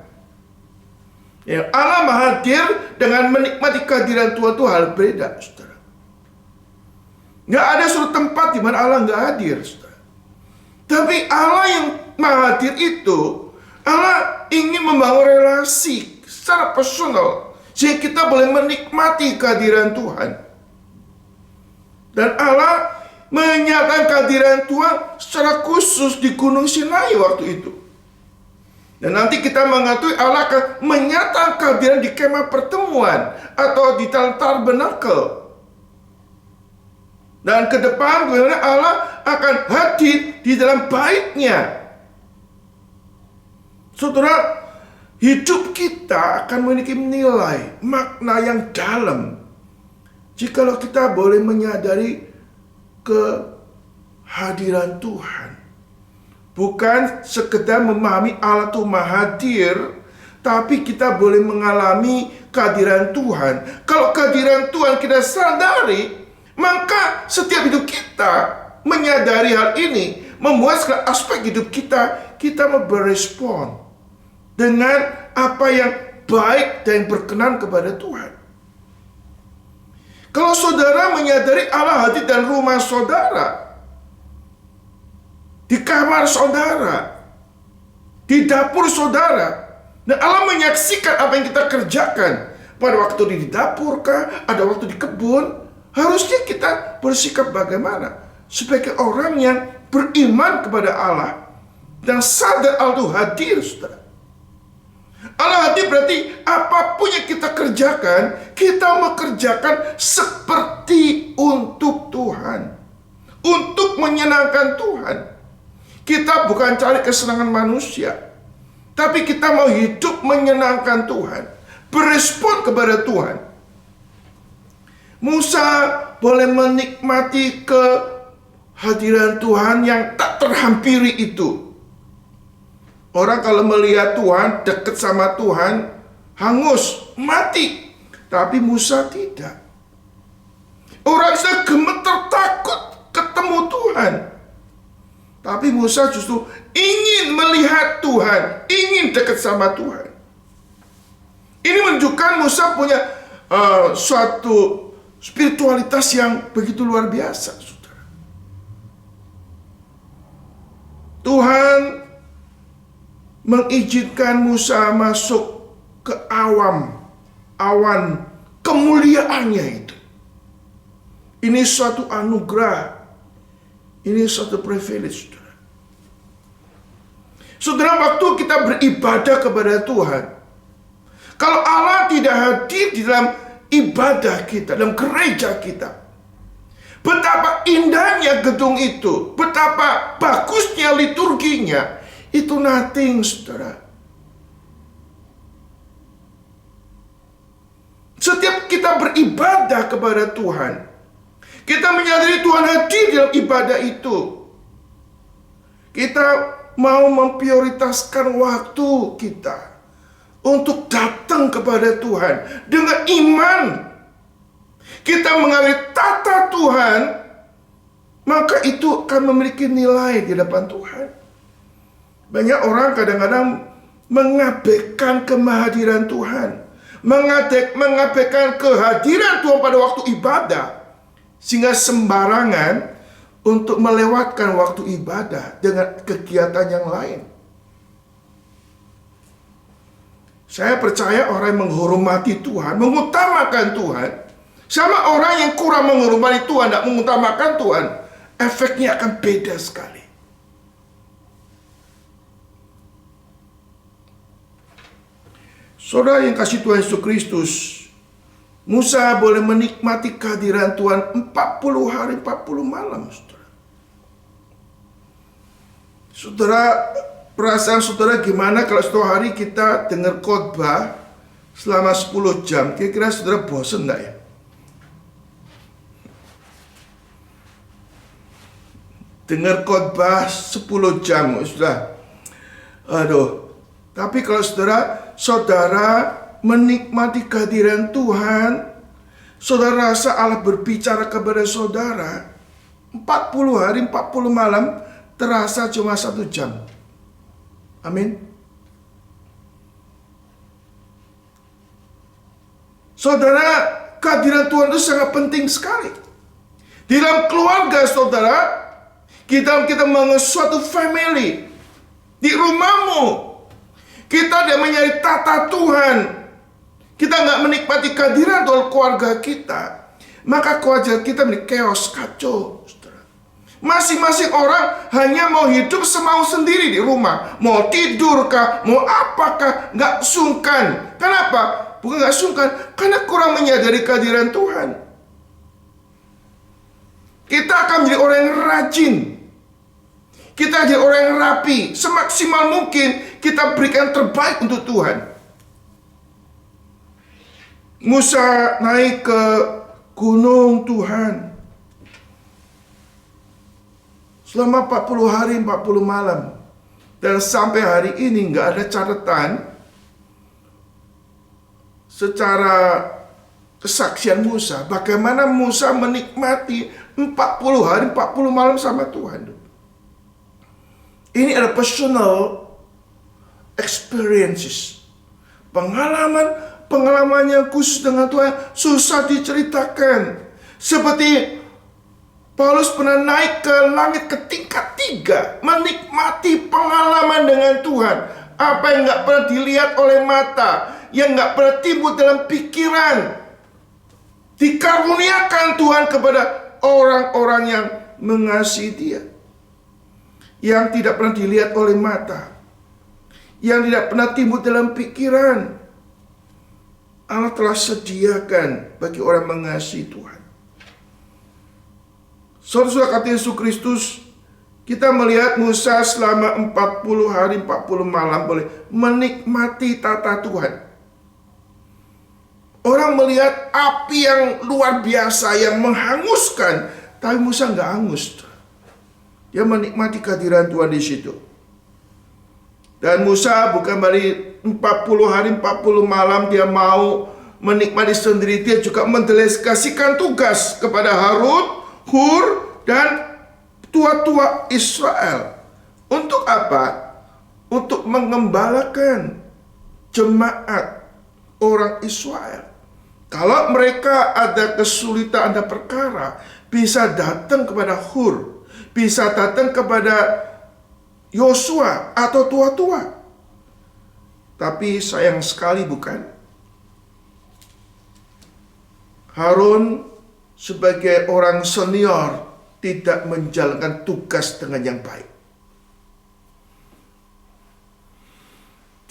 Ya, Allah mahadir dengan menikmati kehadiran Tuhan itu hal beda, saudara. Nggak ada suatu tempat di mana Allah nggak hadir, saudara. Tapi Allah yang mahadir itu, Allah ingin membangun relasi secara personal, sehingga kita boleh menikmati kehadiran Tuhan. Dan Allah menyatakan kehadiran Tuhan secara khusus di Gunung Sinai waktu itu. Dan nanti kita mengetahui Allah akan menyatakan kehadiran di kemah pertemuan atau di dalam tabernakel. Dan ke depan bagaimana Allah akan hadir di dalam bait-Nya. Saudara, hidup kita akan memiliki nilai, makna yang dalam jikalau kita boleh menyadari kehadiran Tuhan. Bukan sekedar memahami Allah itu Maha Hadir, tapi kita boleh mengalami kehadiran Tuhan. Kalau kehadiran Tuhan kita sadari, maka setiap hidup kita menyadari hal ini, membuat segala aspek hidup kita mau berespon dengan apa yang baik dan berkenan kepada Tuhan. Kalau saudara menyadari Allah hadir dalam rumah saudara, di kamar saudara, di dapur saudara, dan Allah menyaksikan apa yang kita kerjakan, pada waktu di dapur kah, ada waktu di kebun, harusnya kita bersikap bagaimana? Sebagai orang yang beriman kepada Allah dan sadar Allah itu hadir, saudara. Allah hadir berarti apapun yang kita kerjakan, kita mengerjakan seperti untuk Tuhan, untuk menyenangkan Tuhan. Kita bukan cari kesenangan manusia, tapi kita mau hidup menyenangkan Tuhan, berespon kepada Tuhan. Musa boleh menikmati kehadiran Tuhan yang tak terhampiri itu. Orang kalau melihat Tuhan, dekat sama Tuhan, hangus, mati. Tapi Musa tidak. Orang Israel gemetar takut ketemu Tuhan. Tapi Musa justru ingin melihat Tuhan, ingin dekat sama Tuhan. Ini menunjukkan Musa punya suatu spiritualitas yang begitu luar biasa, saudara. Tuhan mengizinkan Musa masuk ke awan kemuliaannya itu. Ini suatu anugerah, ini suatu privilege, saudara. Saudara, waktu kita beribadah kepada Tuhan, kalau Allah tidak hadir di dalam ibadah kita, dalam gereja kita, betapa indahnya gedung itu, betapa bagusnya liturginya, itu nothing, saudara. Setiap kita beribadah kepada Tuhan, kita menyadari Tuhan hadir dalam ibadah itu. Kita mau memprioritaskan waktu kita untuk datang kepada Tuhan dengan iman. Kita mengambil tata Tuhan, maka itu akan memiliki nilai di depan Tuhan. Banyak orang kadang-kadang mengabaikan kehadiran Tuhan, mengabaikan kehadiran Tuhan pada waktu ibadah, sehingga sembarangan untuk melewatkan waktu ibadah dengan kegiatan yang lain. Saya percaya orang yang menghormati Tuhan, mengutamakan Tuhan, sama orang yang kurang menghormati Tuhan, tidak mengutamakan Tuhan, efeknya akan beda sekali. Saudara yang kasih Tuhan Yesus Kristus, Musa boleh menikmati kehadiran Tuhan 40 hari 40 malam, saudara. Saudara, perasaan saudara gimana kalau setiap hari kita dengar khotbah selama 10 jam? Kira-kira saudara bosan enggak ya? Dengar khotbah 10 jam, sudah. Aduh. Tapi kalau saudara menikmati kehadiran Tuhan, saudara rasa Allah berbicara kepada saudara 40 hari 40 malam, terasa cuma 1 jam. Amin. Saudara, kehadiran Tuhan itu sangat penting sekali. Di dalam keluarga saudara, kita mengenai suatu family. Di rumahmu, kita tidak mencari tata Tuhan kita nggak menikmati kehadiran Tuhan keluarga kita, maka kewajiban kita menjadi chaos, kacau. Masing-masing orang hanya mau hidup semau sendiri di rumah. Mau tidur kah, mau apakah, nggak sungkan. Kenapa? Bukan nggak sungkan, karena kurang menyadari kehadiran Tuhan. Kita akan menjadi orang yang rajin. Kita jadi orang yang rapi. Semaksimal mungkin kita berikan terbaik untuk Tuhan. Musa naik ke gunung Tuhan selama 40 hari 40 malam. Dan sampai hari ini nggak ada catatan secara kesaksian Musa bagaimana Musa menikmati 40 hari 40 malam sama Tuhan. Ini adalah personal experiences. Pengalaman yang khusus dengan Tuhan susah diceritakan. Seperti Paulus pernah naik ke langit ke tingkat 3, menikmati pengalaman dengan Tuhan. Apa yang nggak pernah dilihat oleh mata, yang nggak pernah timbul dalam pikiran, dikaruniakan Tuhan kepada orang-orang yang mengasihi Dia. Yang tidak pernah dilihat oleh mata, yang tidak pernah timbul dalam pikiran, Allah telah sediakan bagi orang mengasihi Tuhan. Saudara-saudara kata Yesus Kristus, kita melihat Musa selama 40 hari 40 malam boleh menikmati tata Tuhan. Orang melihat api yang luar biasa yang menghanguskan, tapi Musa nggak hangus. Dia menikmati kehadiran Tuhan di situ. Dan Musa bukan dari 40 hari 40 malam dia mau menikmati sendiri, dia juga mendelegasikan tugas kepada Harun, Hur, dan tua-tua Israel. Untuk apa? Untuk mengembalakan jemaat orang Israel. Kalau mereka ada kesulitan, ada perkara, bisa datang kepada Hur, bisa datang kepada Yosua atau tua-tua. Tapi sayang sekali bukan? Harun sebagai orang senior tidak menjalankan tugas dengan yang baik.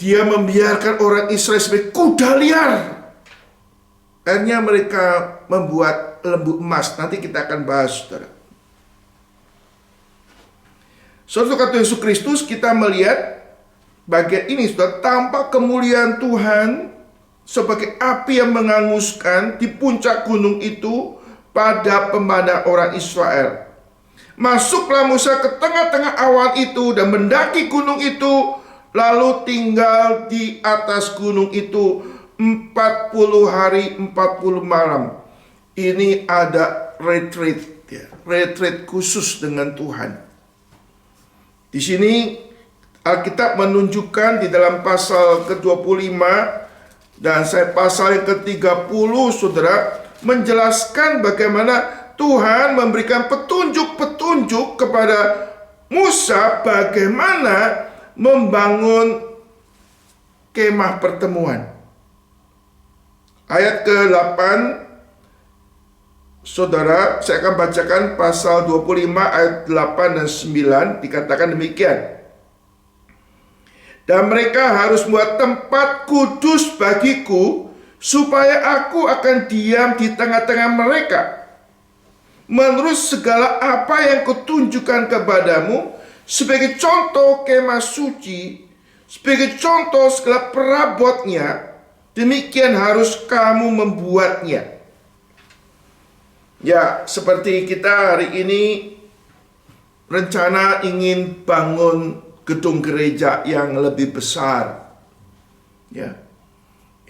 Dia membiarkan orang Israel sebagai kuda liar. Akhirnya mereka membuat lembu emas. Nanti kita akan bahas, saudara. Suatu kata Yesus Kristus kita melihat bagian ini, saudara, tampak kemuliaan Tuhan sebagai api yang menghanguskan di puncak gunung itu pada pemandangan orang Israel. Masuklah Musa ke tengah-tengah awan itu dan mendaki gunung itu, lalu tinggal di atas gunung itu 40 hari 40 malam. Ini ada retreat, ya, retreat khusus dengan Tuhan. Di sini Alkitab menunjukkan di dalam pasal ke-25 dan pasal yang ke-30, saudara, menjelaskan bagaimana Tuhan memberikan petunjuk-petunjuk kepada Musa bagaimana membangun kemah pertemuan. Ayat ke-8, saudara, saya akan bacakan pasal 25 ayat 8 dan 9, dikatakan demikian. Dan mereka harus membuat tempat kudus bagiku, supaya aku akan diam di tengah-tengah mereka. Menurut segala apa yang kutunjukkan kepadamu, sebagai contoh kemah suci, sebagai contoh segala perabotnya, demikian harus kamu membuatnya. Ya, seperti kita hari ini rencana ingin bangun gedung gereja yang lebih besar. Ya,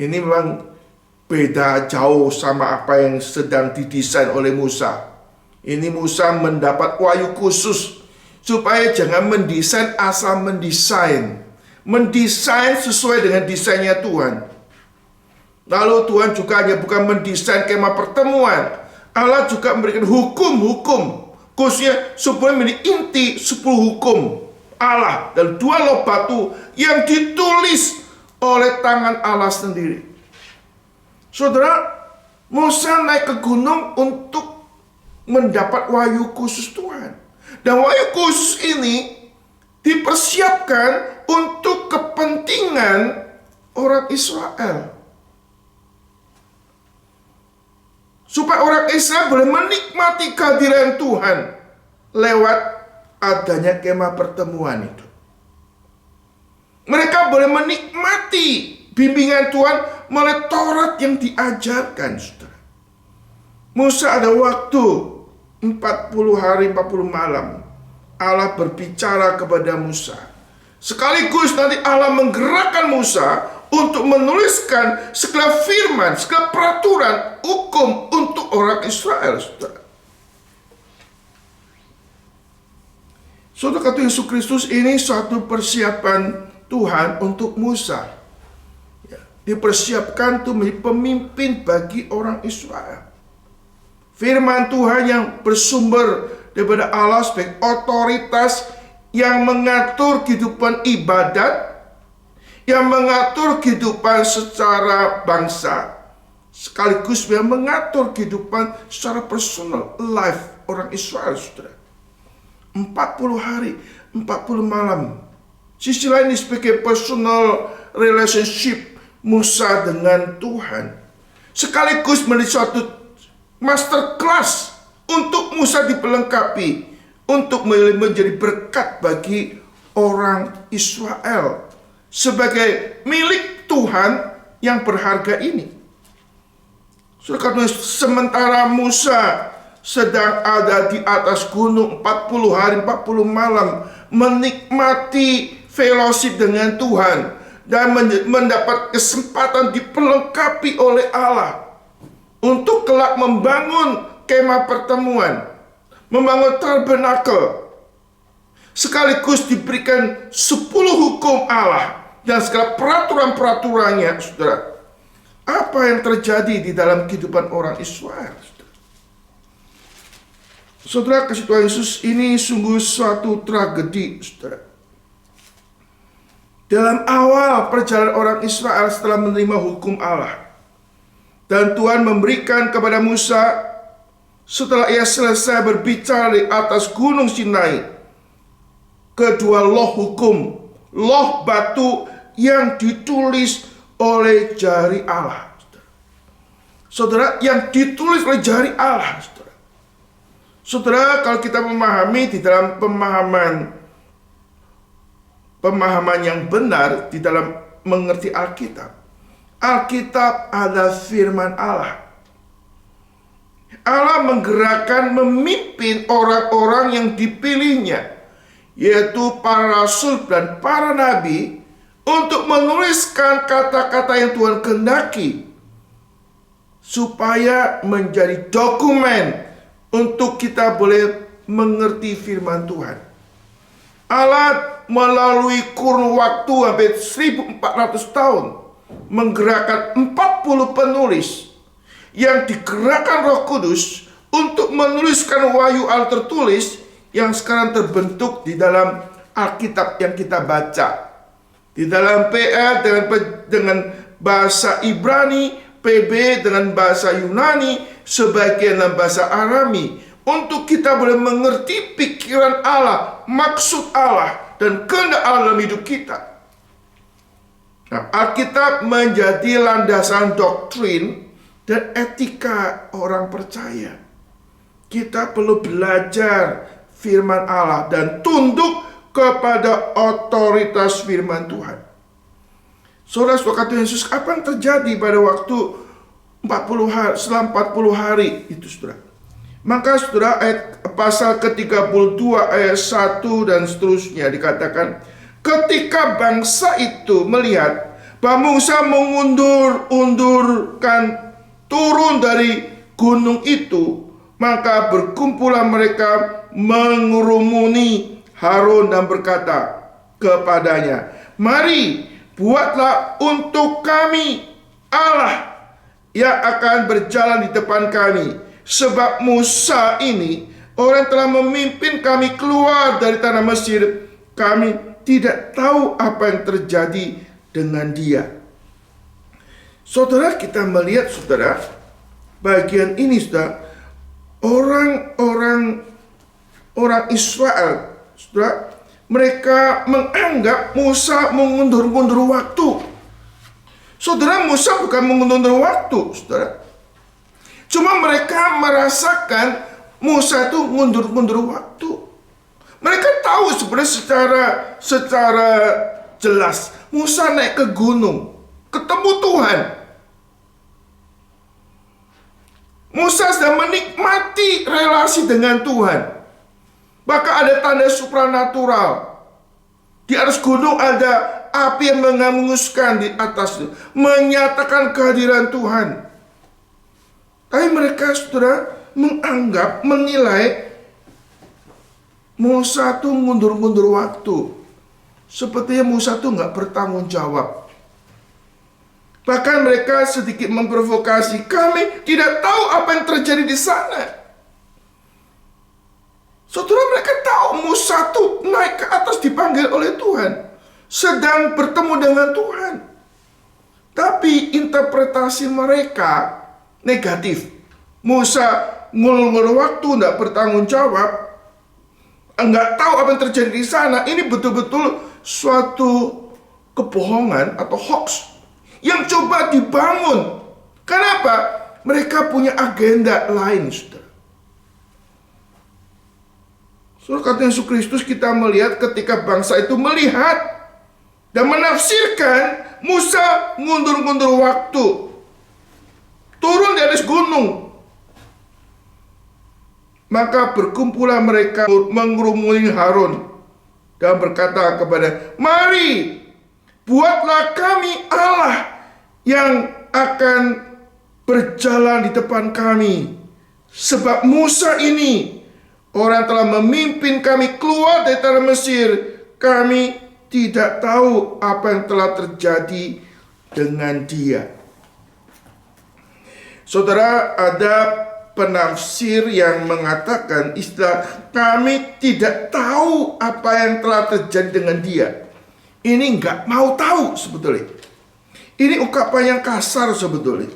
ini memang beda jauh sama apa yang sedang didesain oleh Musa. Ini Musa mendapat wahyu khusus supaya jangan mendesain asal mendesain. Mendesain sesuai dengan desainnya Tuhan. Lalu Tuhan juga hanya bukan mendesain kemah pertemuan, Allah juga memberikan hukum-hukum, khususnya supaya menjadi inti 10 hukum Allah dan 2 loh batu yang ditulis oleh tangan Allah sendiri. Saudara, Musa naik ke gunung untuk mendapat wahyu khusus Tuhan. Dan wahyu khusus ini dipersiapkan untuk kepentingan orang Israel. Supaya orang Israel boleh menikmati kehadiran Tuhan lewat adanya kemah pertemuan itu. Mereka boleh menikmati bimbingan Tuhan melalui Taurat yang diajarkan, saudara. Musa ada waktu 40 hari 40 malam. Allah berbicara kepada Musa. Sekaligus nanti Allah menggerakkan Musa untuk menuliskan segala firman, segala peraturan, hukum untuk orang Israel, saudara. Saudara, kata Yesus Kristus, ini suatu persiapan Tuhan untuk Musa. Ya, dipersiapkan untuk menjadi pemimpin bagi orang Israel. Firman Tuhan yang bersumber daripada Allah sebagai otoritas yang mengatur kehidupan ibadat, yang mengatur kehidupan secara bangsa, sekaligus yang mengatur kehidupan secara personal, life orang Israel, saudara. 40 hari, 40 malam. Sisi lain sebagai personal relationship Musa dengan Tuhan. Sekaligus menjadi suatu master class untuk Musa dipelengkapi, untuk menjadi berkat bagi orang Israel. Sebagai milik Tuhan yang berharga ini. Sementara Musa sedang ada di atas gunung 40 hari 40 malam menikmati fellowship dengan Tuhan dan mendapat kesempatan diperlengkapi oleh Allah untuk kelak membangun kemah pertemuan, membangun tabernakel, sekaligus diberikan 10 hukum Allah dan segala peraturan-peraturannya, saudara. Apa yang terjadi di dalam kehidupan orang Israel, saudara? Saudara, kasih Tuhan Yesus ini sungguh suatu tragedi, saudara. Dalam awal perjalanan orang Israel setelah menerima hukum Allah, dan Tuhan memberikan kepada Musa setelah ia selesai berbicara di atas gunung Sinai, kedua loh hukum, loh batu yang ditulis oleh jari Allah. Saudara, yang ditulis oleh jari Allah, saudara. Saudara, kalau kita memahami di dalam pemahaman yang benar, di dalam mengerti Alkitab, Alkitab adalah firman Allah. Allah menggerakkan, memimpin orang-orang yang dipilihnya, yaitu para rasul dan para nabi, untuk menuliskan kata-kata yang Tuhan kehendaki, supaya menjadi dokumen untuk kita boleh mengerti firman Tuhan. Allah melalui kurun waktu hampir 1400 tahun menggerakkan 40 penulis yang digerakkan Roh Kudus untuk menuliskan wahyu Allah tertulis yang sekarang terbentuk di dalam Alkitab yang kita baca. Di dalam PA dengan bahasa Ibrani, PB dengan bahasa Yunani, sebagian dalam bahasa Arami, untuk kita boleh mengerti pikiran Allah, maksud Allah, dan kehendak Allah dalam hidup kita. Nah, Alkitab menjadi landasan doktrin dan etika orang percaya. Kita perlu belajar firman Allah dan tunduk kepada otoritas firman Tuhan. Saudara, kata Yesus, apa yang terjadi pada waktu 40 hari, setelah 40 hari itu, saudara? Maka saudara, ayat pasal ke-32 ayat 1 dan seterusnya dikatakan, ketika bangsa itu melihat bahwa Musa mengundurkan turun dari gunung itu, maka berkumpulah mereka mengurumuni Harun dan berkata kepadanya, mari buatlah untuk kami Allah yang akan berjalan di depan kami, sebab Musa ini orang telah memimpin kami keluar dari tanah Mesir, kami tidak tahu apa yang terjadi dengan dia. Saudara, kita melihat, saudara, bagian ini, saudara, orang Israel, saudara, mereka menganggap Musa mengundur-undur waktu. Saudara, Musa bukan mengundur waktu, saudara. Cuma mereka merasakan Musa itu mundur-mundur waktu. Mereka tahu sebenarnya secara jelas Musa naik ke gunung, ketemu Tuhan. Musa sedang menikmati relasi dengan Tuhan. Bahkan ada tanda supranatural. Di atas gunung ada api yang menghanguskan di atas, menyatakan kehadiran Tuhan. Tapi mereka, saudara, menilai Musa itu mundur-mundur waktu. Sepertinya Musa itu nggak bertanggung jawab. Bahkan mereka sedikit memprovokasi, kami tidak tahu apa yang terjadi di sana. Saudara, mereka tahu Musa itu naik ke atas dipanggil oleh Tuhan, sedang bertemu dengan Tuhan. Tapi interpretasi mereka negatif. Musa ngulur-ngulur waktu, tidak bertanggung jawab, nggak tahu apa yang terjadi di sana. Ini betul-betul suatu kebohongan atau hoax yang coba dibangun. Kenapa? Mereka punya agenda lain, saudara. Saudara, kata Yesus Kristus, kita melihat ketika bangsa itu melihat dan menafsirkan Musa mundur-mundur waktu, turun di atas gunung. Maka berkumpulah mereka mengerumuni Harun dan berkata kepada, mari buatlah kami Allah yang akan berjalan di depan kami. Sebab Musa ini orang telah memimpin kami keluar dari tanah Mesir. Kami tidak tahu apa yang telah terjadi dengan dia. Saudara, ada penafsir yang mengatakan istilah kami tidak tahu apa yang telah terjadi dengan dia. Ini nggak mau tahu sebetulnya. Ini ungkapan yang kasar sebetulnya.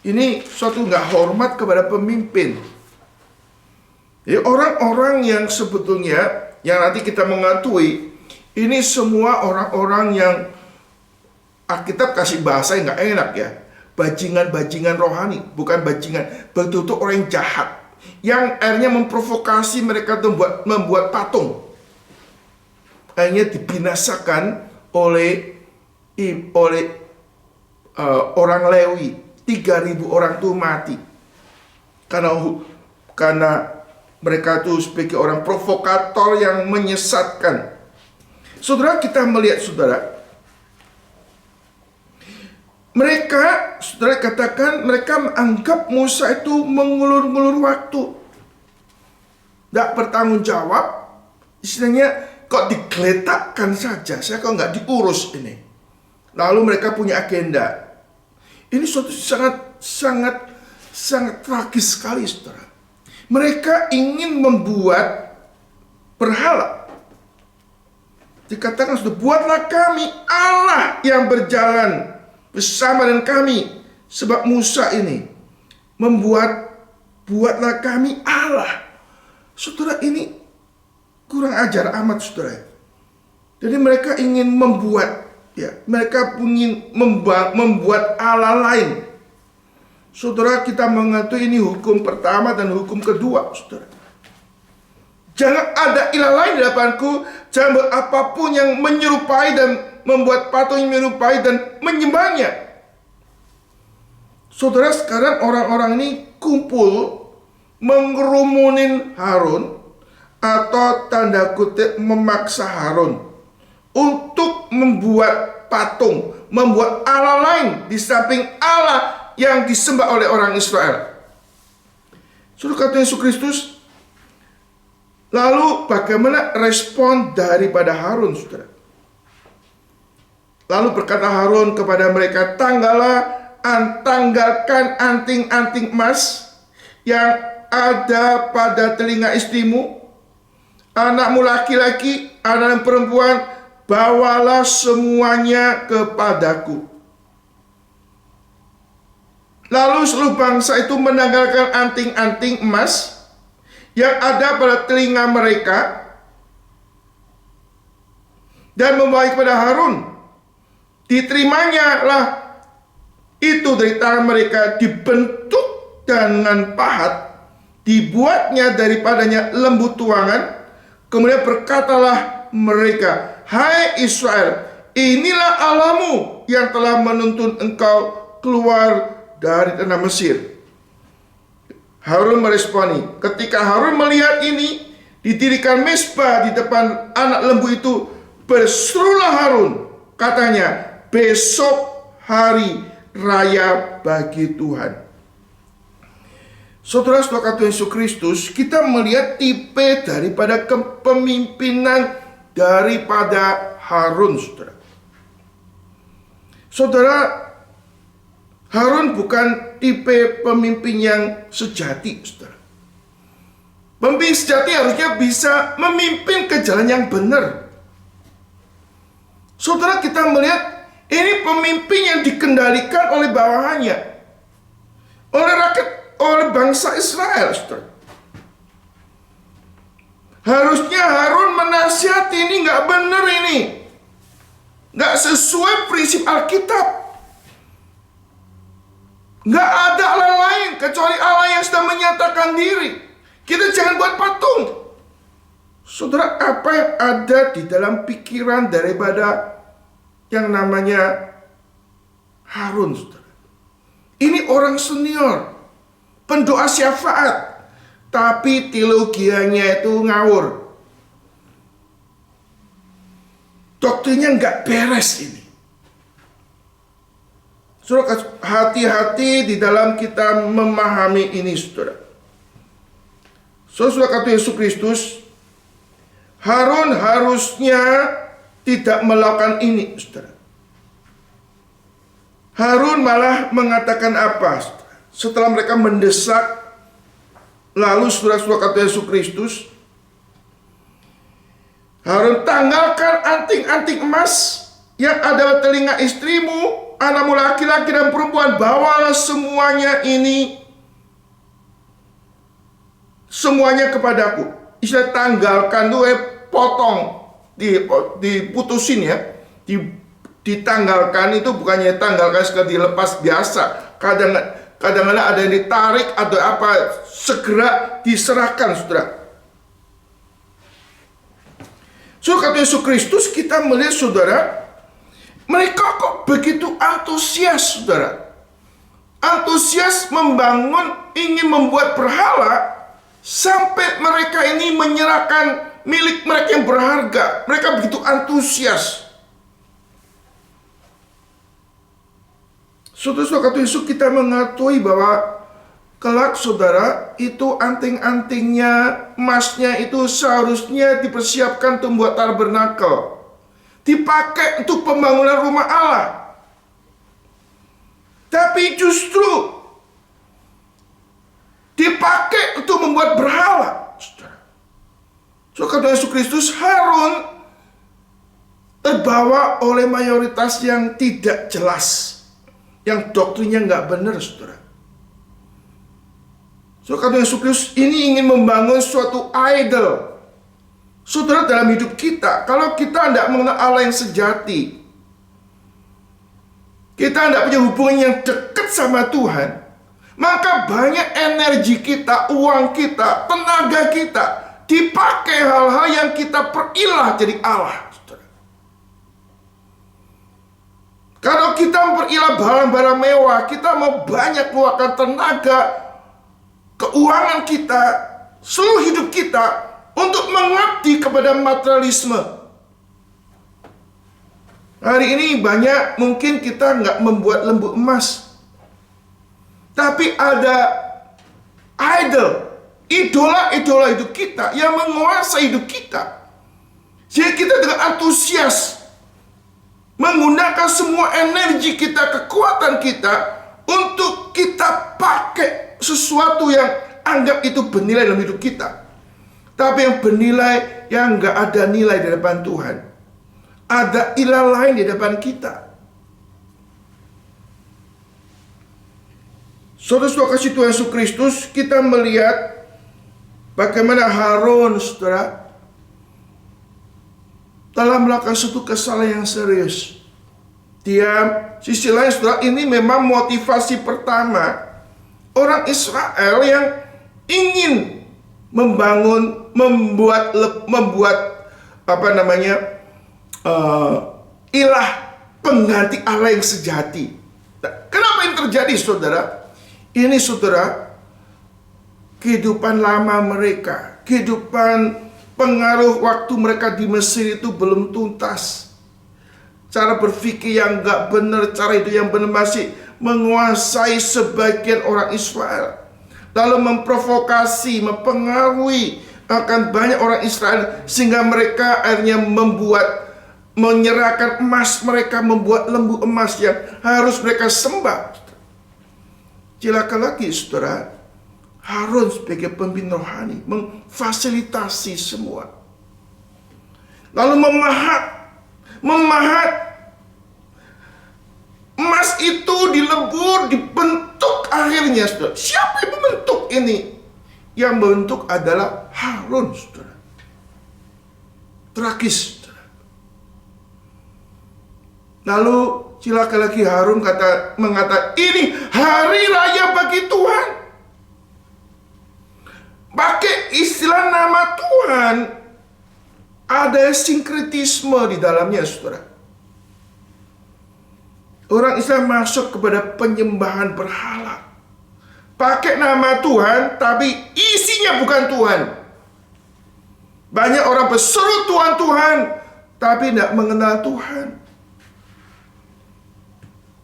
Ini suatu nggak hormat kepada pemimpin. Jadi orang-orang yang sebetulnya yang nanti kita mengetahui ini semua orang-orang yang Alkitab kasih bahasa yang nggak enak ya. Bajingan-bajingan rohani, bukan bajingan, betul-betul orang yang jahat, yang akhirnya memprovokasi mereka membuat patung. Akhirnya dibinasakan oleh orang Lewi. 3.000 orang itu mati karena mereka itu sebagai orang provokator yang menyesatkan. Saudara, kita melihat, saudara, mereka, saudara, katakan mereka menganggap Musa itu mengulur-ngulur waktu, tidak bertanggung jawab. Istilahnya kok digeletakkan saja, saya kok nggak diurus ini. Lalu mereka punya agenda. Ini suatu sangat tragis sekali, saudara. Mereka ingin membuat berhala. Dikatakan, sudah buatlah kami Allah yang berjalan bersama dengan kami. Sebab Musa ini buatlah kami Allah. Saudara, ini kurang ajar amat, saudara. Jadi mereka ingin membuat, ya, mereka ingin membuat Allah lain. Saudara, kita mengetahui ini hukum pertama dan hukum kedua, saudara. Jangan ada ilah lain di hadapanku. Jangan buat apapun yang menyerupai dan membuat patung yang menyerupai dan menyembahnya. Saudara, sekarang orang-orang ini kumpul mengerumunin Harun, atau tanda kutip memaksa Harun untuk membuat patung, membuat Allah lain di samping Allah yang disembah oleh orang Israel. Saudara, kata Yesus Kristus, lalu bagaimana respon daripada Harun, saudara? Lalu berkata Harun kepada mereka, tanggalkan anting-anting emas yang ada pada telinga istrimu, anakmu laki-laki, anak perempuan, bawalah semuanya kepadaku. Lalu seluruh bangsa itu menanggalkan anting-anting emas yang ada pada telinga mereka dan membawa kepada Harun. Diterimanya lah itu dari tangan mereka, dibentuk dengan pahat, dibuatnya daripadanya lembu tuangan. Kemudian berkatalah mereka, hai Israel, inilah Allahmu yang telah menuntun engkau keluar dari tanah Mesir. Harun meresponi. Ketika Harun melihat ini, didirikan mezbah di depan anak lembu itu, berserulah Harun, katanya, besok hari raya bagi Tuhan. Saudara-saudara Yesus Kristus, kita melihat tipe daripada kepemimpinan daripada Harun, saudara. Saudara, Harun bukan tipe pemimpin yang sejati, saudara. Pemimpin sejati harusnya bisa memimpin ke jalan yang benar. Saudara, kita melihat ini pemimpin yang dikendalikan oleh bawahannya, oleh rakyat, oleh bangsa Israel, saudara. Harusnya Harun menasihati ini nggak benar, ini nggak sesuai prinsip Alkitab. Nggak ada Allah lain kecuali Allah yang sudah menyatakan diri. Kita jangan buat patung. Saudara, apa yang ada di dalam pikiran daripada yang namanya Harun, saudara? Ini orang senior, pendoa syafaat, tapi teologianya itu ngawur. Doktrinnya nggak beres ini. Saudara, hati-hati di dalam kita memahami ini, saudara. Saudara kata Yesus Kristus, Harun harusnya tidak melakukan ini, saudara. Harun malah mengatakan apa, saudara? Setelah mereka mendesak, lalu saudara-saudara kata Yesus Kristus, Harun, tanggalkan anting-anting emas yang ada pada telinga istrimu, anakmu laki-laki dan perempuan, bawalah semuanya kepadaku. Istilah tanggalkan itu potong, diputusin ya, ditanggalkan itu bukannya tanggalkan sekali dilepas biasa. Kadang-kadang ada yang ditarik atau apa, segera diserahkan, saudara. Kata Yesus Kristus, kita melihat, saudara, mereka kok begitu antusias, saudara. Antusias membangun, ingin membuat berhala, sampai mereka ini menyerahkan milik mereka yang berharga. Mereka begitu antusias. Saudara-saudara kata Yesus, kita mengetahui bahwa kelak, saudara, itu anting-antingnya, emasnya itu seharusnya dipersiapkan untuk membuat tabernakel, dipakai untuk pembangunan rumah Allah. Tapi justru dipakai untuk membuat berhala, saudara. Kata Yesus Kristus, Harun terbawa oleh mayoritas yang tidak jelas, yang doktrinnya nggak benar, saudara. Kata Yesus Kristus, ini ingin membangun suatu idol. Saudara, dalam hidup kita, kalau kita tidak mengenal Allah yang sejati, kita tidak punya hubungan yang dekat sama Tuhan, maka banyak energi kita, uang kita, tenaga kita dipakai hal-hal yang kita perilah jadi Allah. Saudara. Kalau kita memperilah barang-barang mewah, kita mau banyak keluarkan tenaga, keuangan kita, seluruh hidup kita untuk mengabdi kepada materialisme. Hari ini banyak mungkin kita nggak membuat lembu emas, tapi ada idol, idola-idola hidup kita yang menguasai hidup kita. Jadi kita dengan antusias menggunakan semua energi kita, kekuatan kita untuk kita pakai sesuatu yang anggap itu bernilai dalam hidup kita. Tapi yang bernilai, yang nggak ada nilai di depan Tuhan. Ada ilah lain di depan kita. Saudara-saudara kasih Tuhan Yesus Kristus, kita melihat bagaimana Harun, saudara, telah melakukan suatu kesalahan yang serius. Sisi lain, saudara, ini memang motivasi pertama orang Israel yang ingin membuat ilah pengganti Allah yang sejati. Nah, kenapa ini terjadi, saudara? Ini, saudara, kehidupan lama mereka, kehidupan pengaruh waktu mereka di Mesir itu belum tuntas. Cara berpikir yang gak benar, cara itu yang benar masih menguasai sebagian orang Israel. Lalu memprovokasi, mempengaruhi akan banyak orang Israel, sehingga mereka akhirnya menyerahkan emas mereka, membuat lembu emas yang harus mereka sembah. Celaka lagi, saudara, Harun sebagai pemimpin rohani memfasilitasi semua. Lalu memahat emas itu dilebur, dibentuk akhirnya, saudara. Siapa yang membentuk ini? Yang membentuk adalah Harun, saudara. Tragis, saudara. Lalu celaka lagi, Harun mengatakan, ini hari raya bagi Tuhan. Pakai istilah nama Tuhan, ada sinkretisme di dalamnya, saudara. Orang Islam masuk kepada penyembahan berhala. Pakai nama Tuhan, tapi isinya bukan Tuhan. Banyak orang berseru Tuhan, Tuhan, tapi tidak mengenal Tuhan.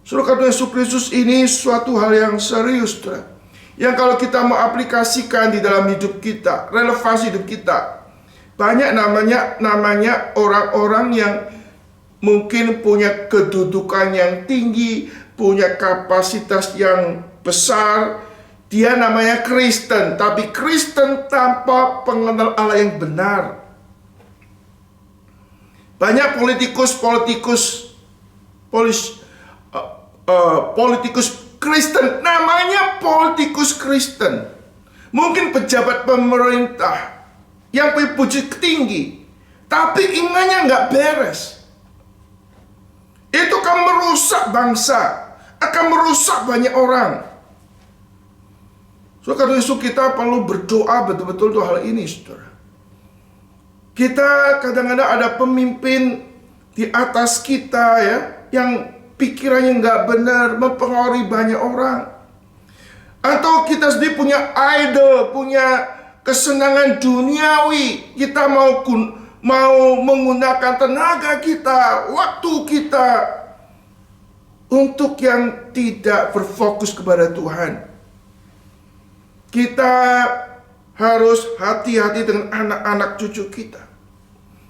Saudara, kata Yesus Kristus, ini suatu hal yang serius, saudara. Yang kalau kita mau aplikasikan di dalam hidup kita, relevansi hidup kita, banyak namanya orang-orang yang mungkin punya kedudukan yang tinggi, punya kapasitas yang besar. Dia namanya Kristen, tapi Kristen tanpa pengenal Allah yang benar. Banyak politikus Kristen, namanya politikus Kristen. Mungkin pejabat pemerintah yang punya posisi tinggi, tapi imannya nggak beres. Itu akan merusak bangsa, akan merusak banyak orang. Saudara, Yesus, kita perlu berdoa betul-betul untuk hal ini, saudara. Kita kadang-kadang ada pemimpin di atas kita, ya, yang pikirannya nggak benar, mempengaruhi banyak orang. Atau kita sendiri punya idol, punya kesenangan duniawi. Kita mau menggunakan tenaga kita, waktu kita untuk yang tidak berfokus kepada Tuhan. Kita harus hati-hati dengan anak-anak cucu kita.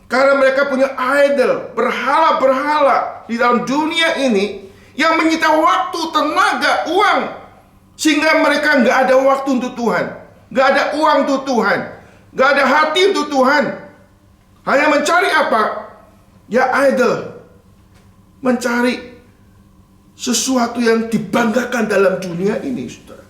Karena mereka punya idol, berhala-berhala di dalam dunia ini yang menyita waktu, tenaga, uang, sehingga mereka nggak ada waktu untuk Tuhan, nggak ada uang untuk Tuhan, nggak ada hati untuk Tuhan. Hanya mencari apa? Ya idol, mencari sesuatu yang dibanggakan dalam dunia ini, saudara.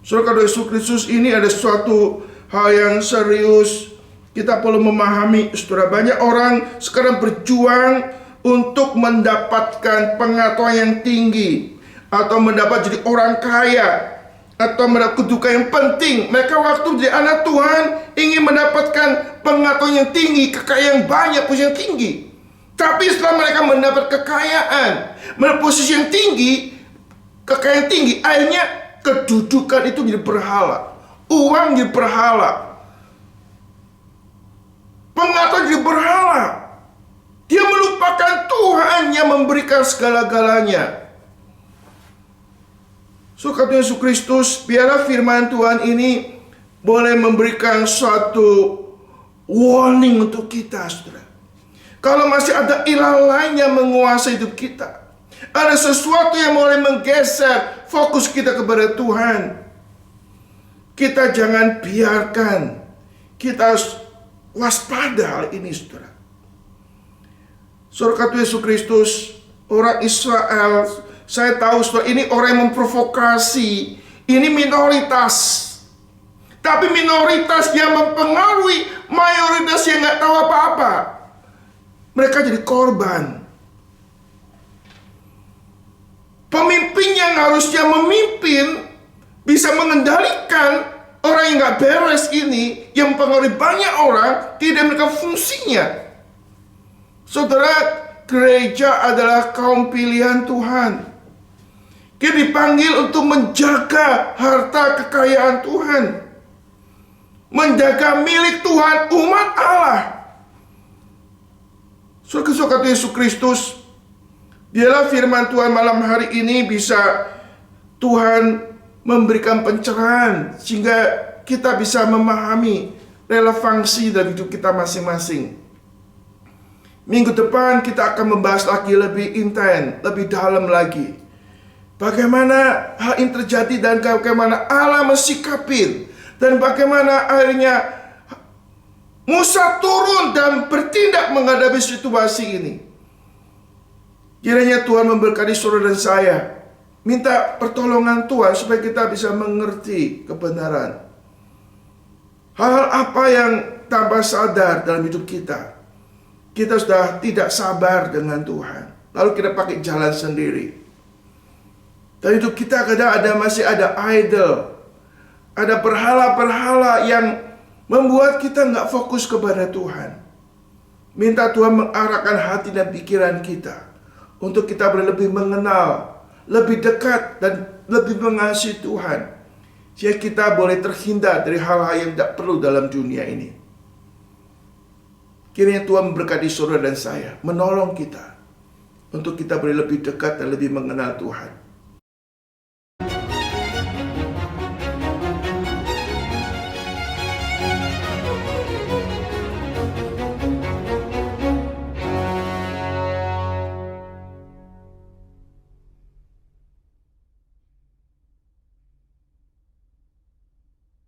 Saudara, kalau Yesus Kristus ini ada suatu hal yang serius. Kita perlu memahami, saudara, banyak orang sekarang berjuang untuk mendapatkan pengetahuan yang tinggi, atau mendapat jadi orang kaya, atau mendapat kedudukan yang penting. Mereka waktu menjadi anak Tuhan ingin mendapatkan pengetahuan yang tinggi, kekayaan yang banyak, posisi yang tinggi. Tapi setelah mereka mendapat kekayaan, mendapat posisi yang tinggi, kekayaan tinggi, akhirnya kedudukan itu menjadi berhala, uang jadi berhala, pengetahuan jadi berhala. Dia melupakan Tuhan yang memberikan segala-galanya. So, kata Yesus Kristus, biarlah firman Tuhan ini boleh memberikan suatu warning untuk kita, saudara. Kalau masih ada ilah lain yang menguasai hidup kita, ada sesuatu yang mulai menggeser fokus kita kepada Tuhan, kita jangan biarkan. Kita harus waspada hal ini, saudara. Saudara, kata Yesus Kristus, orang Israel Saya tahu saudara, ini orang yang memprovokasi. Ini minoritas. Tapi minoritas yang mempengaruhi mayoritas yang nggak tahu apa-apa. Mereka jadi korban. Pemimpin yang harusnya memimpin, bisa mengendalikan orang yang nggak beres ini, yang mempengaruhi banyak orang, tidak memiliki fungsinya. Saudara, gereja adalah kaum pilihan Tuhan. Kita dipanggil untuk menjaga harta kekayaan Tuhan, menjaga milik Tuhan, umat Allah. Saudara, Yesus Kristus, dialah firman Tuhan malam hari ini bisa Tuhan memberikan pencerahan sehingga kita bisa memahami relevansi dalam hidup kita masing-masing. Minggu depan kita akan membahas lagi lebih intens, lebih dalam lagi. Bagaimana hal ini terjadi dan bagaimana Allah mensikapin, dan bagaimana akhirnya Musa turun dan bertindak menghadapi situasi ini. Kiranya Tuhan memberkati saudara dan saya. Minta pertolongan Tuhan supaya kita bisa mengerti kebenaran. Hal-hal apa yang tanpa sadar dalam hidup kita, kita sudah tidak sabar dengan Tuhan, lalu kita pakai jalan sendiri. Dan hidup kita kadang masih ada idol, ada berhala-berhala yang membuat kita nggak fokus kepada Tuhan. Minta Tuhan mengarahkan hati dan pikiran kita untuk kita lebih mengenal, lebih dekat dan lebih mengasihi Tuhan, sehingga kita boleh terhindar dari hal-hal yang tidak perlu dalam dunia ini. Kiranya Tuhan memberkati saudara dan saya, menolong kita untuk kita boleh lebih dekat dan lebih mengenal Tuhan.